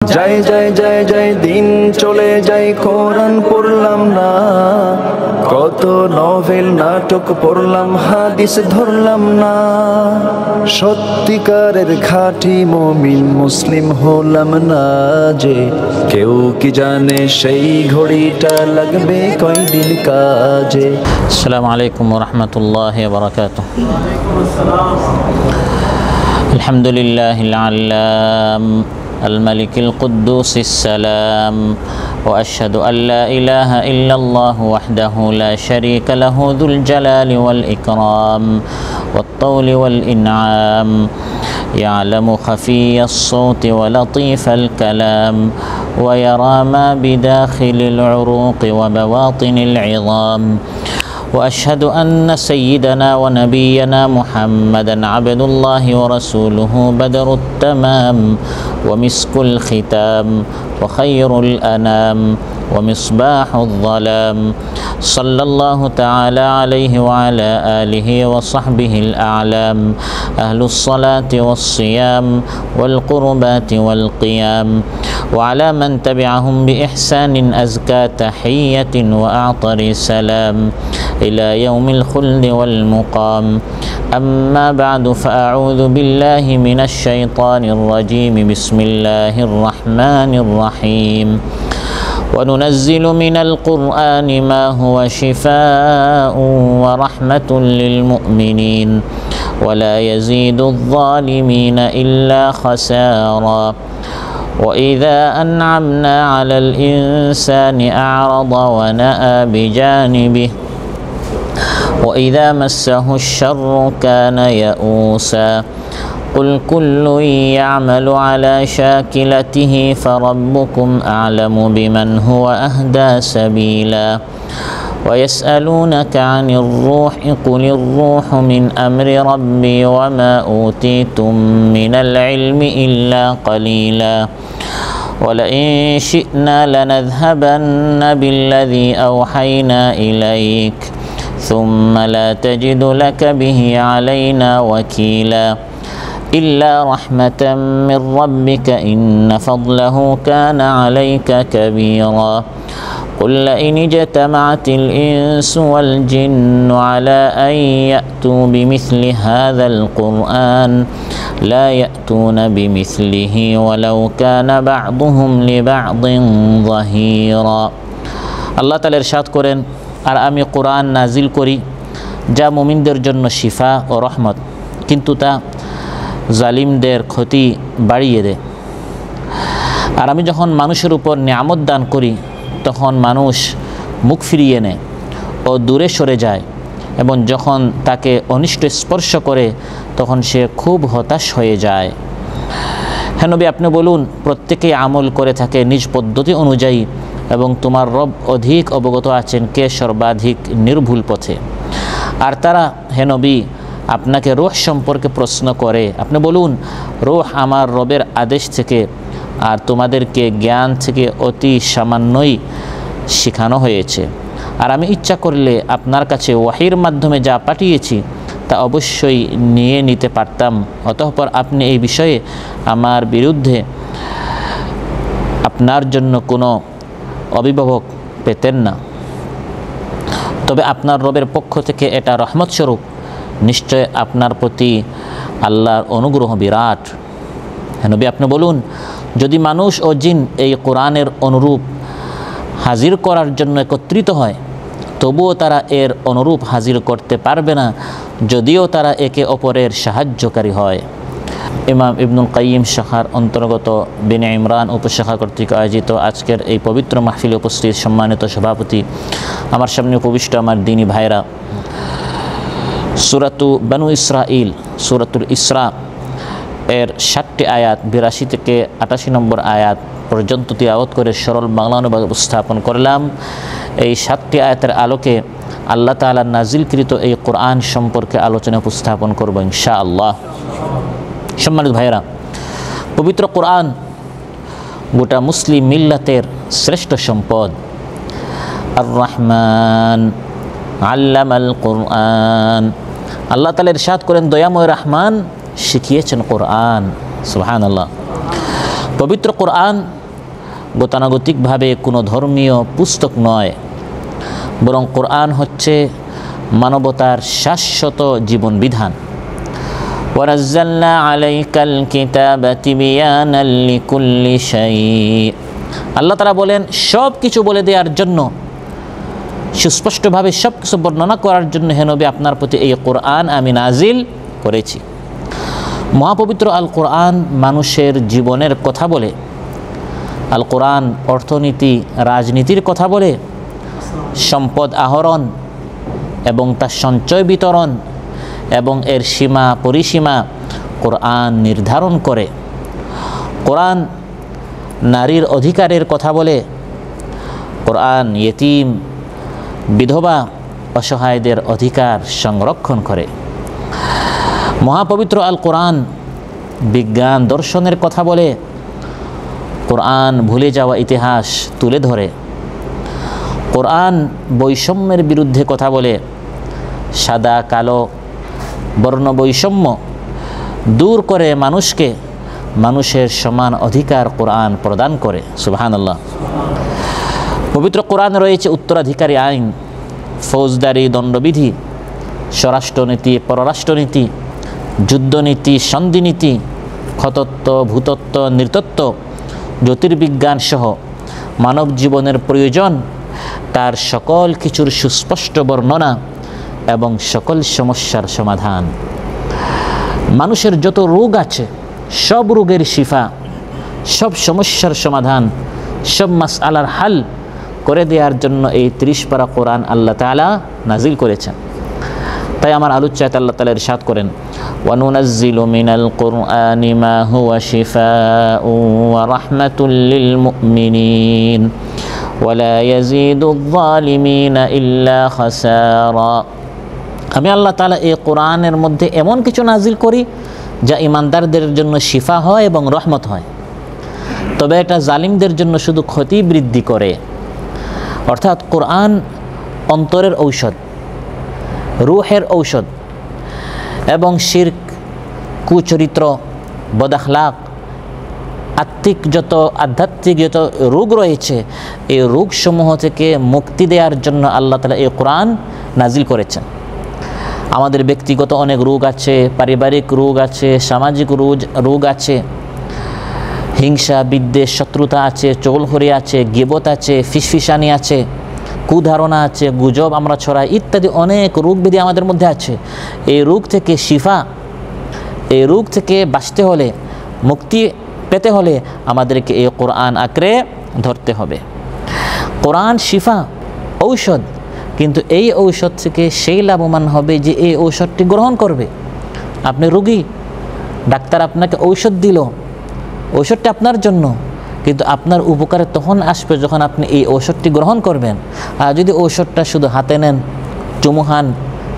জয় জয় জয় জয় দিন চলে যায় কোরআন পড়লাম না, কত নভেল নাটক পড়লাম হাদিস ধরলাম না। সত্যিকারের খাঁটি মুমিন মুসলিম হলাম না যে, কেউ কি জানে সেই ঘড়িটা লাগবে কয়দিন কাজে। আসসালামু আলাইকুম ওয়া রাহমাতুল্লাহি ওয়া বারাকাতুহু। আলহামদুলিল্লাহিল আল্লাম الملك القدوس السلام وأشهد أن لا إله إلا الله وحده لا شريك له ذو الجلال والإكرام والطول والإنعام يعلم خفي الصوت ولطيف الكلام ويرى ما بداخل العروق وبواطن العظام وأشهد أن سيدنا ونبينا محمدًا عبد الله ورسوله بدر التمام ومسك الختام وخير الأنام ومصباح الظلام صلى الله تعالى عليه وعلى آله وصحبه الأعلام أهل الصلاة والصيام والقربات والقيام وعلى من تبعهم بإحسان أزكى تحية وأعطر سلام إلى يوم الخلد والمقام. أما بعد فأعوذ بالله من الشيطان الرجيم. بسم الله الرحمن الرحيم. وننزل من القرآن ما هو شفاء ورحمة للمؤمنين ولا يزيد الظالمين إلا خسارا. وإذا أنعمنا على الإنسان أعرض ونأى بجانبه وإذا مسه الشر كان يئوسا. قل كل يعمل على شاكلته فربكم أعلم بمن هو أهدى سبيلا. ويسألونك عن الروح قل الروح من أمر ربي وما أوتيتم من العلم إلا قليلا. ولئن شئنا لنذهبن بالذي أوحينا إليك ثم لا تجد لك به علينا وكيلا. إلا رحمة من ربك إن فضله كان عليك كبيرا. قل لئن اجتمعت الإنس والجن على أن يأتوا بمثل هذا القرآن لا يأتون بمثله ولو كان بعضهم لبعض ظهيرا. আল্লাহ তাআলা ইরশাদ করেন, আর আমি কোরআন নাজিল করি যা মুমিনদের জন্য শিফা ও রহমত, কিন্তু তা জালিমদের ক্ষতি বাড়িয়ে দেয়। আর আমি যখন মানুষের উপর নিয়ামত দান করি তখন মানুষ মুখ ফিরিয়ে নেয় ও দূরে সরে যায়, এবং যখন তাকে অনিষ্ট স্পর্শ করে তখন সে খুব হতাশ হয়ে যায়। হে নবী, আপনি বলুন, প্রত্যেকেই আমল করে থাকে নিজ পদ্ধতি অনুযায়ী, এবং তোমার রব অধিক অবগত আছেন কে সর্বাধিক নির্ভুল পথে। আর তারা, হে নবী, আপনাকে রূহ সম্পর্কে প্রশ্ন করে। আপনি বলুন, রূহ আমার রবের আদেশ থেকে, আর তোমাদেরকে জ্ঞান থেকে অতি সামান্যই শেখানো হয়েছে। আর আমি ইচ্ছা করলে আপনার কাছে ওয়াহির মাধ্যমে যা পাঠিয়েছি তা অবশ্যই নিয়ে নিতে পারতাম, অতঃপর আপনি এই বিষয়ে আমার বিরুদ্ধে আপনার জন্য কোনো অভিভাবক পেতেন না। তবে আপনার রবের পক্ষ থেকে এটা রহমত স্বরূপ, নিশ্চয় আপনার প্রতি আল্লাহর অনুগ্রহ বিরাট। নবী, আপনি বলুন, যদি মানুষ ও জিন এই কোরআনের অনুরূপ হাজির করার জন্য একত্রিত হয়, তবুও তারা এর অনুরূপ হাজির করতে পারবে না, যদিও তারা একে অপরের সাহায্যকারী হয়। ইমাম ইবনুল কাইয়িম শাখার অন্তর্গত বিনে ইমরান উপশাখা কর্তৃক আয়োজিত আজকের এই পবিত্র মাহফিলে উপস্থিত সম্মানিত সভাপতি, আমার সামনে উপবিষ্ট আমার দিনী ভাইরা, সূরাতু বানু ইসরাইল, সূরাতুল ইসরা এর ৭টি আয়াত ৮২ থেকে ৮৮ নম্বর আয়াত পর্যন্ত তিলাওয়াত করে সরল বাংলা অনুবাদ উপস্থাপন করলাম। এই ৭টি আয়াতের আলোকে আল্লাহ তাআলা নাজিলকৃত এই কোরআন সম্পর্কে আলোচনা উপস্থাপন করব ইনশাআল্লাহ। সম্মানিত ভাইরা, পবিত্র কোরআন গোটা মুসলিম মিল্লাতের শ্রেষ্ঠ সম্পদ। আর রহমান আল্লামাল কোরআন, আল্লাহ তাআলা ইরশাদ করেন, দয়াময় রহমান শিখিয়েছেন কোরআন। সুবহানাল্লাহ। পবিত্র কোরআন গতানুগতিকভাবে কোনো ধর্মীয় পুস্তক নয়, বরং কোরআন হচ্ছে মানবতার শাশ্বত জীবন বিধান। ওয়ানাজ্জালনা আলাইকাল কিতাবা তিবিয়ানাল লিকুল্লি শাই'। আল্লাহ তাআলা বলেন সব কিছু বলে দেওয়ার জন্য, সুস্পষ্টভাবে সব কিছু বর্ণনা করার জন্য হে নবী আপনার প্রতি এই কোরআন আমি নাজিল করেছি। মহাপবিত্র আল কোরআন মানুষের জীবনের কথা বলে, আল কোরআন অর্থনীতি রাজনীতির কথা বলে, সম্পদ আহরণ এবং তার সঞ্চয় বিতরণ এবং এর সীমা পরিসীমা কোরআন নির্ধারণ করে। কোরআন নারীর অধিকারের কথা বলে, কোরআন ইয়েতিম বিধবা অসহায়দের অধিকার সংরক্ষণ করে। মহাপবিত্র আল কোরআন বিজ্ঞান দর্শনের কথা বলে, কোরআন ভুলে যাওয়া ইতিহাস তুলে ধরে। কোরআন বৈষম্যের বিরুদ্ধে কথা বলে, সাদা কালো বর্ণ বৈষম্য দূর করে মানুষকে মানুষের সমান অধিকার কোরআন প্রদান করে। সুবহানাল্লাহ। পবিত্র কোরআন রয়েছে উত্তরাধিকারী আইন, ফৌজদারি দণ্ডবিধি, স্বরাষ্ট্রনীতি পররাষ্ট্রনীতি, যুদ্ধনীতি সন্ধিনীতি, খতত্ব ভূতত্ব নৃতত্ব, জ্যোতির্বিজ্ঞান সহ মানব জীবনের প্রয়োজন তার সকল কিছুর সুস্পষ্ট বর্ণনা এবং সকল সমস্যার সমাধান। মানুষের যত রোগ আছে সব রোগের শিফা, সব সমস্যার সমাধান, সব মাসআলার হাল করে দেওয়ার জন্য এই 30 পারা কোরআন আল্লাহ তাআলা নাজিল করেছেন। তাই আমার আলোচ্যায় আল্লাহ তাআলা ইরশাদ করেন, ওয়ানুনাজ্জিলু মিনাল কুরআনি মা হুয়া শিফাউন ওয়া রাহমাতুল লিল মুমিনিন ওয়া লা ইয়াজিদুয যালিমিনা ইল্লা খাসারা। আমি আল্লাহ তাআলা এই কোরআনের মধ্যে এমন কিছু নাজিল করি যা ঈমানদারদের জন্য শিফা হয় এবং রহমত হয়, তবে এটা জালিমদের জন্য শুধু ক্ষতি বৃদ্ধি করে। অর্থাৎ কোরআন অন্তরের ঔষধ, রূহের ঔষধ, এবং শিরক, কুচরিত্র, বদআখলাক, আধ্যাত্মিক যত রোগ রয়েছে এই রোগসমূহ থেকে মুক্তি দেওয়ার জন্য আল্লাহ তাআলা এই কোরআন নাজিল করেছেন। আমাদের ব্যক্তিগত অনেক রোগ আছে, পারিবারিক রোগ আছে, সামাজিক রোগ আছে, হিংসা বিদ্বেষ শত্রুতা আছে, চগলখড়ি আছে, গীবত আছে, ফিসফিসানি আছে, কুধারণা আছে, গুজব আমরা ছড়াই, ইত্যাদি অনেক রোগ ব্যাধি আমাদের মধ্যে আছে। এই রোগ থেকে শিফা, এই রোগ থেকে বাঁচতে হলে, মুক্তি পেতে হলে আমাদেরকে এই কোরআন আঁকড়ে ধরতে হবে। কোরআন শিফা, ঔষধ, কিন্তু এই ঔষধ থেকে সেই লাভবান হবে যে এই ঔষধটি গ্রহণ করবে। আপনি রোগী, ডাক্তার আপনাকে ঔষধ দিল, ঔষধটি আপনার জন্য, কিন্তু আপনার উপকারে তখন আসবে যখন আপনি এই ঔষধটি গ্রহণ করবেন। আর যদি ঔষধটা শুধু হাতে নেন, চুমু খান,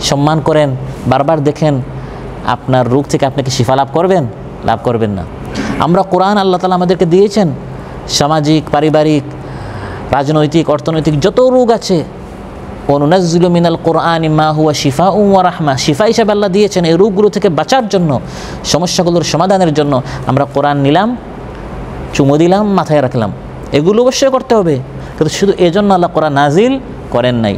সম্মান করেন, বারবার দেখেন, আপনার রোগ থেকে আপনি কি শিফা লাভ করবেন? লাভ করবেন না। আমরা কোরআন আল্লাহ তাআলা আমাদেরকে দিয়েছেন, সামাজিক, পারিবারিক, রাজনৈতিক, অর্থনৈতিক যত রোগ আছে, ওয়ানুনাজ্জিলু মিনাল কুরআনি মা হুয়া শিফাউন ওয়া রাহমা, শিফা হিসেবে আল্লাহ দিয়েছেন এই রোগগুলো থেকে বাঁচার জন্য, সমস্যাগুলোর সমাধানের জন্য। আমরা কোরআন নিলাম, চুমু দিলাম, মাথায় রাখলাম, এগুলো অবশ্যই করতে হবে, কিন্তু শুধু এজন্য আল্লাহ কোরআন নাজিল করেন নাই।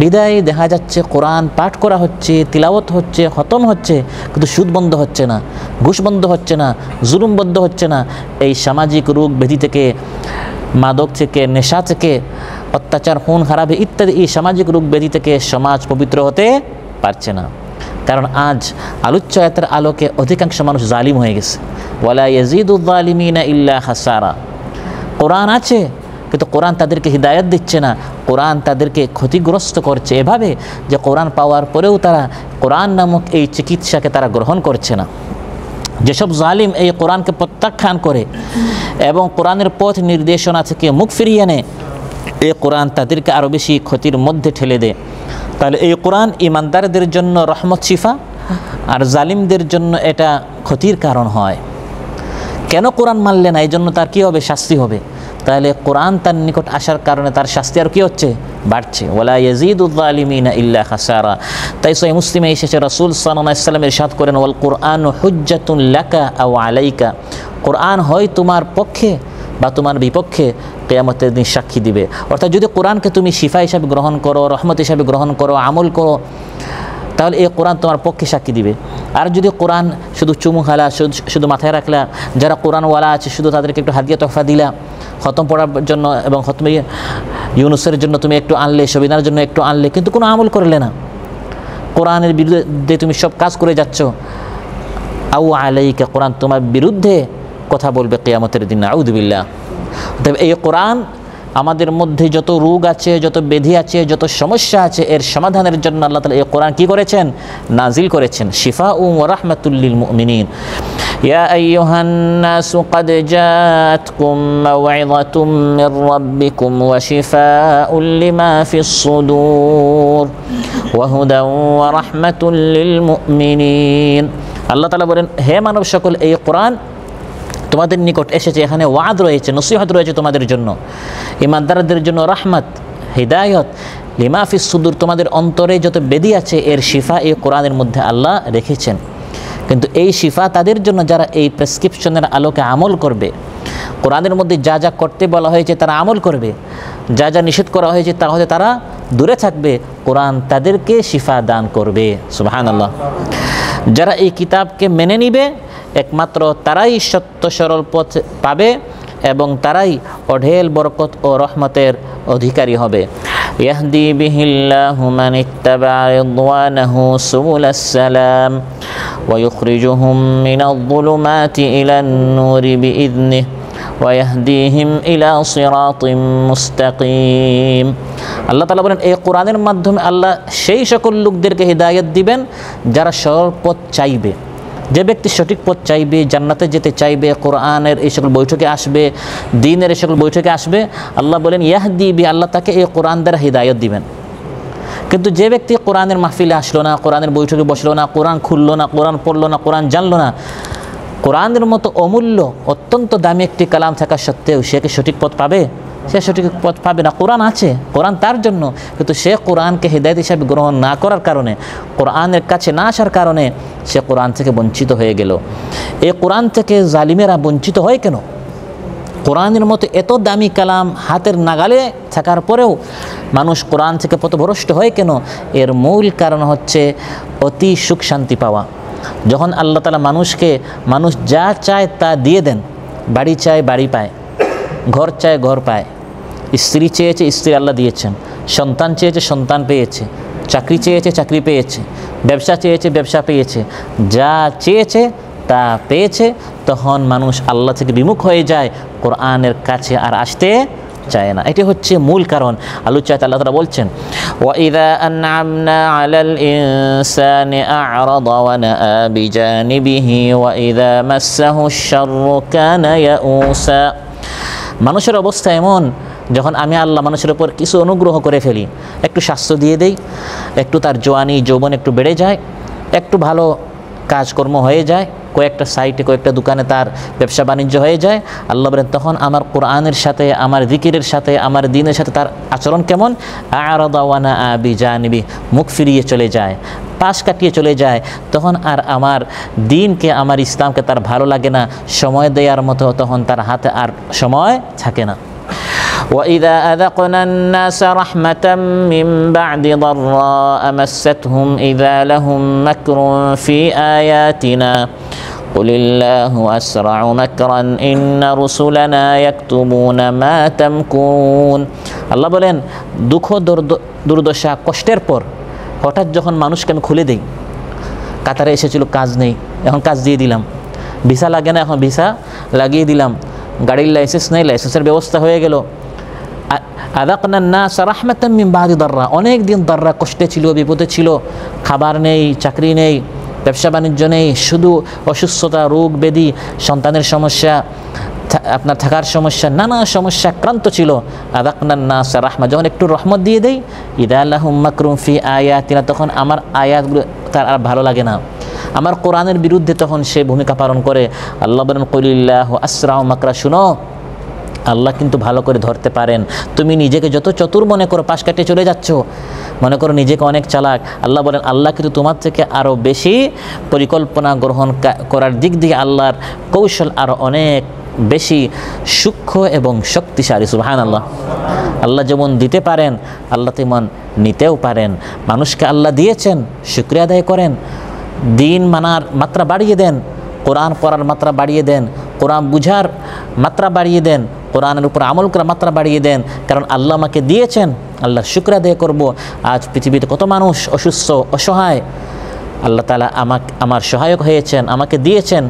বিদায় দেখা যাচ্ছে কোরআন পাঠ করা হচ্ছে, তিলাওয়াত হচ্ছে, খতম হচ্ছে, কিন্তু সুদ বন্ধ হচ্ছে না, ঘুষ বন্ধ হচ্ছে না, জুলুম বন্ধ হচ্ছে না। এই সামাজিক রোগ ব্যাধি থেকে, মাদক থেকে, নেশা থেকে, অত্যাচার, খুন খারাপি ইত্যাদি এই সামাজিক রোগ ব্যাধি থেকে সমাজ পবিত্র হতে পারছে না। কারণ আজ আলোচ্য আয়াতের আলোকে অধিকাংশ মানুষ জালিম হয়ে গেছে। ওয়ালা ইয়াজিদুয যালিমিনা ইল্লা খাসারা। কোরআন আছে কিন্তু কোরআন তাদেরকে হিদায়াত দিচ্ছে না, কোরআন তাদেরকে ক্ষতিগ্রস্ত করছে এভাবে যে কোরআন পাওয়ার পরেও তারা কোরআন নামক এই চিকিৎসাকে তারা গ্রহণ করছে না। যেসব জালিম এই কোরআনকে প্রত্যাখ্যান করে এবং কোরআনের পথ নির্দেশনা থেকে মুখ ফিরিয়ে নেয়, এই কোরআন তাদেরকে আরও বেশি ক্ষতির মধ্যে ঠেলে দেয়। তাহলে এই কোরআন ইমানদারদের জন্য রহমত শিফা, আর জালিমদের জন্য এটা ক্ষতির কারণ হয়। কেন কোরআন মানলে না, এই জন্য তার কী হবে? শাস্তি হবে। তাহলে কোরআন তার নিকট আসার কারণে তার শাস্তি আর কী হচ্ছে? বাড়ছে। ওয়ালা ইয়াজিদুল যালিমিনা ইল্লা খাসারা। তাই সহিহ মুসলিমে এসেছে রাসূল সাল্লাল্লাহু আলাইহি ওয়াসাল্লাম ইরশাদ করেন, ওয়াল কুরআনু হুজ্জাতুন লাকা আও আলাইকা, কোরআন হয় তোমার পক্ষে বা তোমার বিপক্ষে কিয়ামতের দিন সাক্ষী দিবে। অর্থাৎ যদি কোরআনকে তুমি শিফা হিসাবে গ্রহণ করো, রহমত হিসাবে গ্রহণ করো, আমল করো, তাহলে এই কোরআন তোমার পক্ষে সাক্ষী দিবে। আর যদি কোরআন শুধু চুমু খালা, শুধু মাথায় রাখলা, যারা কোরআনওয়ালা আছে শুধু তাদেরকে একটু হাদিয়া তোহফা দিলা খতম পড়ার জন্য, এবং খতমে ইউনুসের জন্য তুমি একটু আনলে, সবিনার জন্য একটু আনলে, কিন্তু কোনো আমল করলে না, কোরআনের বিরুদ্ধে তুমি সব কাজ করে যাচ্ছ, আউ আলাইকা, কোরআন তোমার বিরুদ্ধে কথা বলবে কিয়ামতের দিন, আউযু বিল্লাহ। তবে এই কোরআন আমাদের মধ্যে যত রোগ আছে, যত ব্যাধি আছে, যত সমস্যা আছে, এর সমাধানের জন্য আল্লাহ তাআলা এই কোরআন কি করেছেন? নাজিল করেছেন। শিফাউ ওয়া রাহমাতুল লিল মুমিনিন। ইয়া আইয়ুহান নাসু ক্বাদ জাআতকুম মাওইযাতুম মির রাব্বিকুম ওয়া শিফাউল লিমা ফিস সুদূর ওয়া হুদাও ওয়া রাহমাতুল লিল মুমিনিন। আল্লাহ তাআলা বলেন, হে মানব সকল, এই কোরআন তোমাদের নিকট এসেছে, এখানে ওয়াদ রয়েছে, নসিহত রয়েছে তোমাদের জন্য, ঈমানদারদের জন্য রাহমাত, হিদায়াত, লিমা ফিস সুদূর, তোমাদের অন্তরে যত বেদি আছে এর শিফা এই কোরআনের মধ্যে আল্লাহ রেখেছেন। কিন্তু এই শিফা তাদের জন্য যারা এই প্রেসক্রিপশনের আলোকে আমল করবে, কোরআনের মধ্যে যা যা করতে বলা হয়েছে তারা আমল করবে, যা যা নিষেধ করা হয়েছে তা হতে তারা দূরে থাকবে, কোরআন তাদেরকে শিফা দান করবে। সুবহানাল্লাহ। যারা এই কিতাবকে মেনে নিবে একমাত্র তারাই সত্য সরল পথ পাবে এবং তারাই অঢেল বরকত ও রহমতের অধিকারী হবে। ইয়াহদি বিহিল্লাহু মান ইত্তাবা রিদওয়ানাহু সুবুলাস সালাম ওয়া ইখরিজুহুম মিনাল যুলুমাতি ইলান নূরি বিইذনিহি ওয়া ইয়াহদিহিম ইলা সিরাতিম মুস্তাকিম। আল্লাহ তাআলা বলেন, এই কোরআনের মাধ্যমে আল্লাহ সেই সকল লোকদেরকে হিদায়াত দিবেন যারা সরল পথ চাইবে। যে ব্যক্তি সঠিক পথ চাইবে, জান্নাতে যেতে চাইবে, কোরআনের এই সকল বৈঠকে আসবে, দ্বীনের এই সকল বৈঠকে আসবে, আল্লাহ বলেন ইয়াহদি বি, আল্লাহ তাকে এই কোরআন দ্বারা হিদায়াত দিবেন। কিন্তু যে ব্যক্তি কোরআনের মাহফিলে আসলো না, কোরআনের বৈঠকে বসলো না, কোরআন খুললো না, কোরআন পড়লো না, কোরআন জানলো না, কোরআনের মতো অমূল্য অত্যন্ত দামি একটি কালাম থাকা সত্ত্বেও সে কি সঠিক পথ পাবে? সে সঠিক পথ পাবে না। কোরআন আছে, কোরআন তার জন্য, কিন্তু সে কোরআনকে হিদায়াত হিসাবে গ্রহণ না করার কারণে, কোরআনের কাছে না আসার কারণে সে কোরআন থেকে বঞ্চিত হয়ে গেল। এই কোরআন থেকে জালিমেরা বঞ্চিত হয় কেন? কোরআনের মতো এত দামি কালাম হাতের নাগালে থাকার পরেও মানুষ কোরআন থেকে পথভ্রষ্ট হয় কেন? এর মূল কারণ হচ্ছে অতি সুখ শান্তি পাওয়া। যখন আল্লাহ তাআলা মানুষ যা চায় তা দিয়ে দেন, বাড়ি চায় বাড়ি পায়, ঘর চায় ঘর পায়, স্ত্রী চেয়েছে স্ত্রী আল্লাহ দিয়েছেন, সন্তান চেয়েছে সন্তান পেয়েছে, চাকরি চেয়েছে চাকরি পেয়েছে, ব্যবসা চেয়েছে ব্যবসা পেয়েছে, যা চেয়েছে তা পেয়েছে, তখন মানুষ আল্লাহ থেকে বিমুখ হয়ে যায়, কোরআনের কাছে আর আসতে চায় না। এটি হচ্ছে মূল কারণ। আলোচনায় আল্লাহ তাআলা বলছেন, ওয়াইযা আনআমনা আলাল ইনসানি আ'রাদা ওয়া নাআ বিজানিবিহি ওয়াইযা মাসসাহুশ শাররু কানা ইয়াউসা। মানুষের অবস্থা এমন, যখন আমি আল্লাহ মানুষের উপর কিছু অনুগ্রহ করে ফেলি, একটু স্বাস্থ্য দিয়ে দেই, একটু তার জওয়ানি যৌবন একটু বেড়ে যায়, একটু ভালো কাজকর্ম হয়ে যায়, কয়েকটা সাইটে কয়েকটা দোকানে তার ব্যবসা বাণিজ্য হয়ে যায়, আল্লাহ বলেন তখন আমার কোরআনের সাথে, আমার জিকিরের সাথে, আমার দ্বীনের সাথে তার আচরণ কেমন? আ'রাদা ওয়া নাআ বিজানিবি, মুখ ফিরিয়ে চলে যায়, পাশ কাটিয়ে চলে যায়, তখন আর আমার দ্বীনকে, আমার ইসলামকে তার ভালো লাগে না, সময় দেওয়ার মতো তখন তার হাতে আর সময় থাকে না। وَإِذَا أَذَقْنَا النَّاسَ رَحْمَةً مِّن بَعْدِ ضَرَّاءَ مَسَّتْهُمْ إِذَا لَهُم مَّكْرٌ فِي آيَاتِنَا قُلِ اللَّهُ أَسْرَعُ مَكْرًا إِنَّ رُسُلَنَا يَكْتُبُونَ مَا تَمْكُرُونَ। আল্লাহ বলেন, দুঃখ দুর্দশা কষ্টের পর হঠাৎ যখন মানুষকে আমি খুলে দিই, কাতারে এসেছিল কাজ নেই, এখন কাজ দিয়ে দিলাম, ভিসা লাগে না এখন ভিসা লাগিয়ে দিলাম, গাড়ির লাইসেন্স নেই লাইসেন্সের ব্যবস্থা হয়ে গেল। আযাকনা নাস রাহমাতাম মিন বাদি দাররা, অনেক দিন দাররা কষ্টে ছিল, বিপদে ছিল, খাবার নেই, চাকরি নেই, ব্যবসা বাণিজ্য নেই, শুধু অসুস্থতা, রোগ ব্যাধি, সন্তানের সমস্যা, আপনার থাকার সমস্যা, নানা সমস্যা আক্রান্ত ছিল। আযাকনা নাস রাহমা, যখন একটু রহমত দিয়ে দেই, ইযা লাহুম মাকরুম ফি আয়াতিনা, তখন আমার আয়াতগুলো তার আর ভালো লাগে না, আমার কোরআনের বিরুদ্ধে তখন সে ভূমিকা পালন করে। আল্লাহ বলেন, কুলিল্লাহু আসরাউ মাকরা, শুনো আল্লাহ কিন্তু ভালো করে ধরতে পারেন। তুমি নিজেকে যত চতুর মনে করো, পাশ কাটিয়ে চলে যাচ্ছ, মনে করো নিজেকে অনেক চালাক, আল্লাহ বলেন আল্লাহ কিন্তু তোমার থেকে আরও বেশি পরিকল্পনা গ্রহণ করার দিক দিয়ে আল্লাহর কৌশল আরও অনেক বেশি সূক্ষ্ম এবং শক্তিশালী। সুবহানাল্লাহ। আল্লাহ যেমন দিতে পারেন, আল্লাহ তেমন নিতেও পারেন। মানুষকে আল্লাহ দিয়েছেন, শুকরিয়া আদায় করেন, দিন মানার মাত্রা বাড়িয়ে দেন, কোরআন পড়ার মাত্রা বাড়িয়ে দেন, কোরআন বুঝার মাত্রা বাড়িয়ে দেন, কোরআনের উপর আমল করার মাত্রা বাড়িয়ে দেন। কারণ আল্লাহ আমাকে দিয়েছেন, আল্লাহর শুকর আদায় করব। আজ পৃথিবীতে কত মানুষ অসুস্থ, অসহায়, আল্লাহ তাআলা আমার সহায়ক হয়েছেন, আমাকে দিয়েছেন,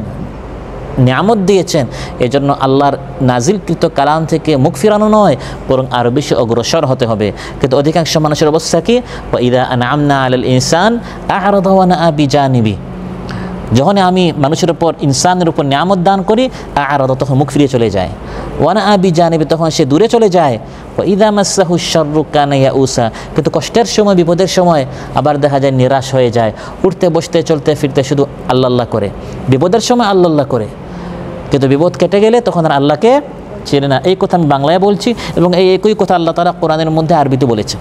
নিয়ামত দিয়েছেন। এজন্য আল্লাহর নাজিলকৃত কালাম থেকে মুখ ফিরানো নয়, বরং আরও বেশি অগ্রসর হতে হবে। কিন্তু অধিকাংশ মানুষের অবস্থা কি? ওয়াইদা আনআমনা আলাল ইনসান আ'রাদা ওয়া নাআ বিজানিবি। যখন আমি মানুষের উপর, ইনসানের উপর নিয়ামত দান করি, আ'রাদা, তখন মুখ ফিরিয়ে চলে যায়, ওয়া নাআ বিজানিবি, তখন সে দূরে চলে যায়। ওয়াইদা মাসসাহু শাররু কানা ইয়াউসা, কিন্তু কষ্টের সময়, বিপদের সময় আবার দেখা যায় নিরাশ হয়ে যায়, উঠতে বসতে চলতে ফিরতে শুধু আল্লাহ আল্লাহ করে, বিপদের সময় আল্লাহ আল্লাহ করে, কিন্তু বিপদ কেটে গেলে তখন আর আল্লাহকে চেনে না। এই কথা আমি বাংলায় বলছি, এবং এই একই কথা আল্লাহ তাআলা কোরআনের মধ্যে আরবিতে বলেছে,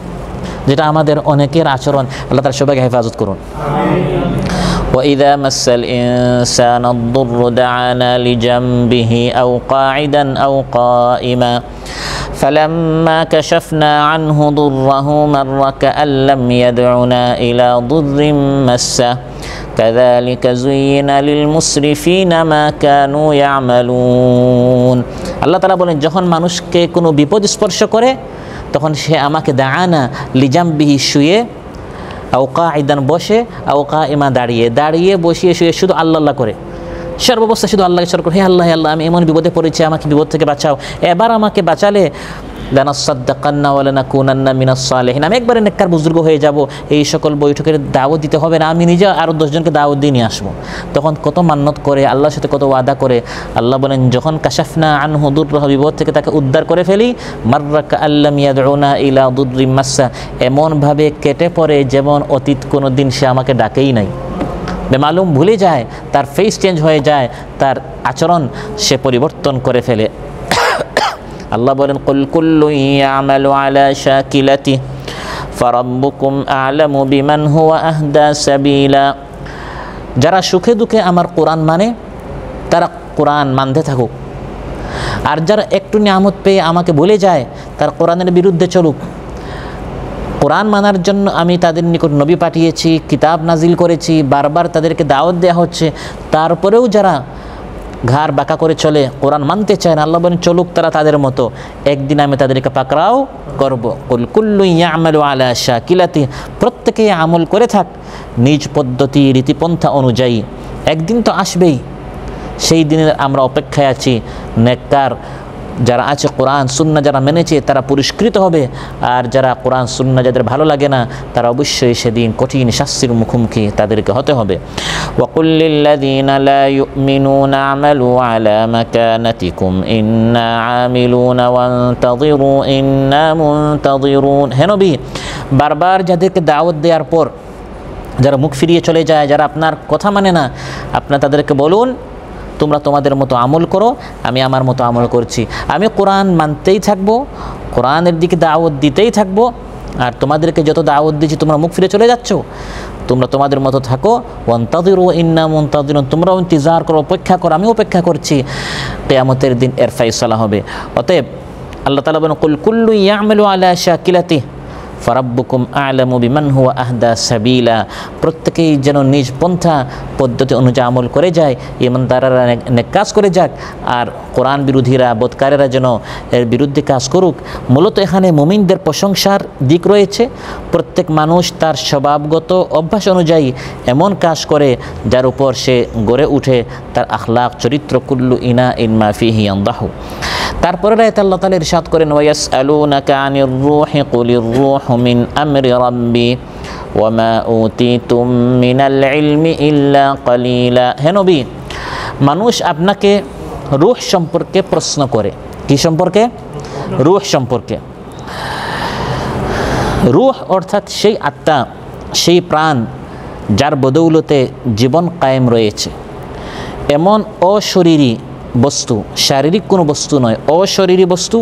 যেটা আমাদের অনেকের আচরণ। আল্লাহ তাআলা সবাইকে হেফাজত করুন। وَإِذَا مَسَّ الْإِنسَانَ الضُّرُّ دَعَانَا لِجَنبِهِ أَوْ قَاعِدًا أَوْ قَائِمًا فَلَمَّا كَشَفْنَا عَنْهُ ضُرَّهُ مَرَّ كَأَن لَّمْ يَدْعُنَا إِلَى ضُرٍّ مَسَّهُ كَذَلِكَ زُيِّنَ لِلْمُسْرِفِينَ مَا كَانُوا يَعْمَلُونَ। আল্লাহ তাআলা বলেন, যখন মানুষকে কোনো বিপদ স্পর্শ করে তখন সে আমাকে দাআনা, লিজামবিহি, শুয়ে, আও কাঈদান, বসে, আও কাঈমা, দাঁড়িয়ে, দাঁড়িয়ে বসিয়ে শুয়ে শুধু আল্লাহ আল্লাহ করে, সর্বাবস্থা শুধু আল্লাহকে স্মরণ করে, হে আল্লাহ, হে আল্লাহ, আমি এমন বিপদে পড়েছি, আমাকে বিপদ থেকে বাঁচাও, এবার আমাকে বাঁচালে লানাসাদ্দাকান্না ওয়া লানাকুনান্না মিনাস সালিহিন, আমি একবারে নেককার বুজুর্গ হয়ে যাব, এই সকল বৈঠকের দাওয়াত দিতে হবে না, আমি নিজে আরও 10 জনকে দাওয়াত দিয়ে নিয়ে আসবো। তখন কত মান্নত করে, আল্লাহর সাথে কত ওয়াদা করে। আল্লাহ বলেন, যখন কাশাফনা আনহু দুররাহু, বিপদ থেকে তাকে উদ্ধার করে ফেলি, মাররা কাআল্লাম ইয়াদউনা ইলা দুররিম মাসসা, এমনভাবে কেটে পড়ে যেমন অতীত কোনো দিন সে আমাকে ডাকেই নাই। বেমালুম ভুলে যায়, তার ফেস চেঞ্জ হয়ে যায়, তার আচরণ সে পরিবর্তন করে ফেলে। আল্লাহ বলেন, কুল কুল্লুন ইয়ামালু আলা শাকিলাতিহি ফারাব্বুকুম আ'লামু বিমান হুয়া আহদা সাবিলা। যারা সুখে দুঃখে আমার কোরআন মানে, তারা কোরআন মানতে থাকুক, আর যারা একটু নিয়ামত পেয়ে আমাকে ভুলে যায়, তার কোরআনের বিরুদ্ধে চলুক। কোরআন মানার জন্য আমি তাদের নিকট নবী পাঠিয়েছি, কিতাব নাজিল করেছি, বারবার তাদেরকে দাওয়াত দেওয়া হচ্ছে, তারপরেও যারা ঘাড় বাঁকা করে চলে, কোরআন মানতে চায় না, আল্লাহ বলেন চলুক তারা তাদের মতো, একদিন আমি তাদেরকে পাকড়াও করব। কুল কুল্লুন ইয়ামালু আলা শাকিলাতিহি, প্রত্যেকেই আমল করে থাক নিজ পদ্ধতি, রীতিপন্থা অনুযায়ী, একদিন তো আসবেই, সেই দিনের আমরা অপেক্ষায় আছি। নেককার যারা আছে, কোরআন সুন্নাহ যারা মেনেছে, তারা পুরস্কৃত হবে, আর যারা কোরআন সুন্নাহ যাদের ভালো লাগে না, তারা অবশ্যই সেদিন কঠিন শাস্তির মুখোমুখি তাদেরকে হতে হবে। ওয়াকুল লিল্লাযীনা লা ইউমিনুনা আমালু আলা মাকানাতিকুম ইন্না আমিলুনা ওয়ান্তাযিরু ইন্না মুনতাযিরুন। হে নবী, বারবার যাদেরকে দাওয়াত দেওয়ার পর যারা মুখ ফিরিয়ে চলে যায়, যারা আপনার কথা মানে না, আপনার তাদেরকে বলুন, তোমরা তোমাদের মতো আমল করো, আমি আমার মতো আমল করছি। আমি কোরআন মানতেই থাকবো, কোরআনের দিকে দাওয়াত দিতেই থাকবো, আর তোমাদেরকে যত দাওয়াত দিচ্ছি তোমরা মুখ ফিরে চলে যাচ্ছ, তোমরা তোমাদের মতো থাকো। ওয়ান্তাযিরু ইন্না মুনতাযিরুন, তোমরাও ইন্তজার করো, অপেক্ষা করো, আমি অপেক্ষা করছি, কিয়ামতের দিন এর ফায়সালা হবে। অতএব আল্লাহ তাআলা বলেন, কুল কুল্লুন ইয়ামালু আলা শাকিলাতিহি ফারাব্বুকুম আ'লামু বিমান হুয়া আহদা সাবিলা। প্রত্যেকেই যেন নিজ পন্থা পদ্ধতি অনুযায়ী আমল করে যায়, ইমানদাররা নেক কাজ করে যাক, আর কোরআন বিরোধীরা, বদকারেরা যেন এর বিরুদ্ধে কাজ করুক। মূলত এখানে মুমিনদের প্রশংসার দিক রয়েছে। প্রত্যেক মানুষ তার স্বভাবগত অভ্যাস অনুযায়ী এমন কাজ করে যার উপর সে গড়ে উঠে তার আখলাক, চরিত্র। কুল্লু ইনা ইন মা ফিহি ইয়ানদাহু। তারপরে আয়াতে আল্লাহ তাআলা ইরশাদ করেন, ওয়ায়াসআলুনাকা আনির রূহি কুলির রূহু মিন আমরি রাব্বি ওয়া মা উতিতুম মিনাল ইলমি ইল্লা কালিলা। হে নবী, মানুষ আপনাকে রূহ সম্পর্কে প্রশ্ন করে। কি সম্পর্কে? রূহ সম্পর্কে। রূহ অর্থাৎ সেই আত্মা, সেই প্রাণ যার বদৌলতে জীবন কায়েম রয়েছে। এমন অশরীরী বস্তু, শারীরিক কোনো বস্তু নয়, অশরীরী বস্তু,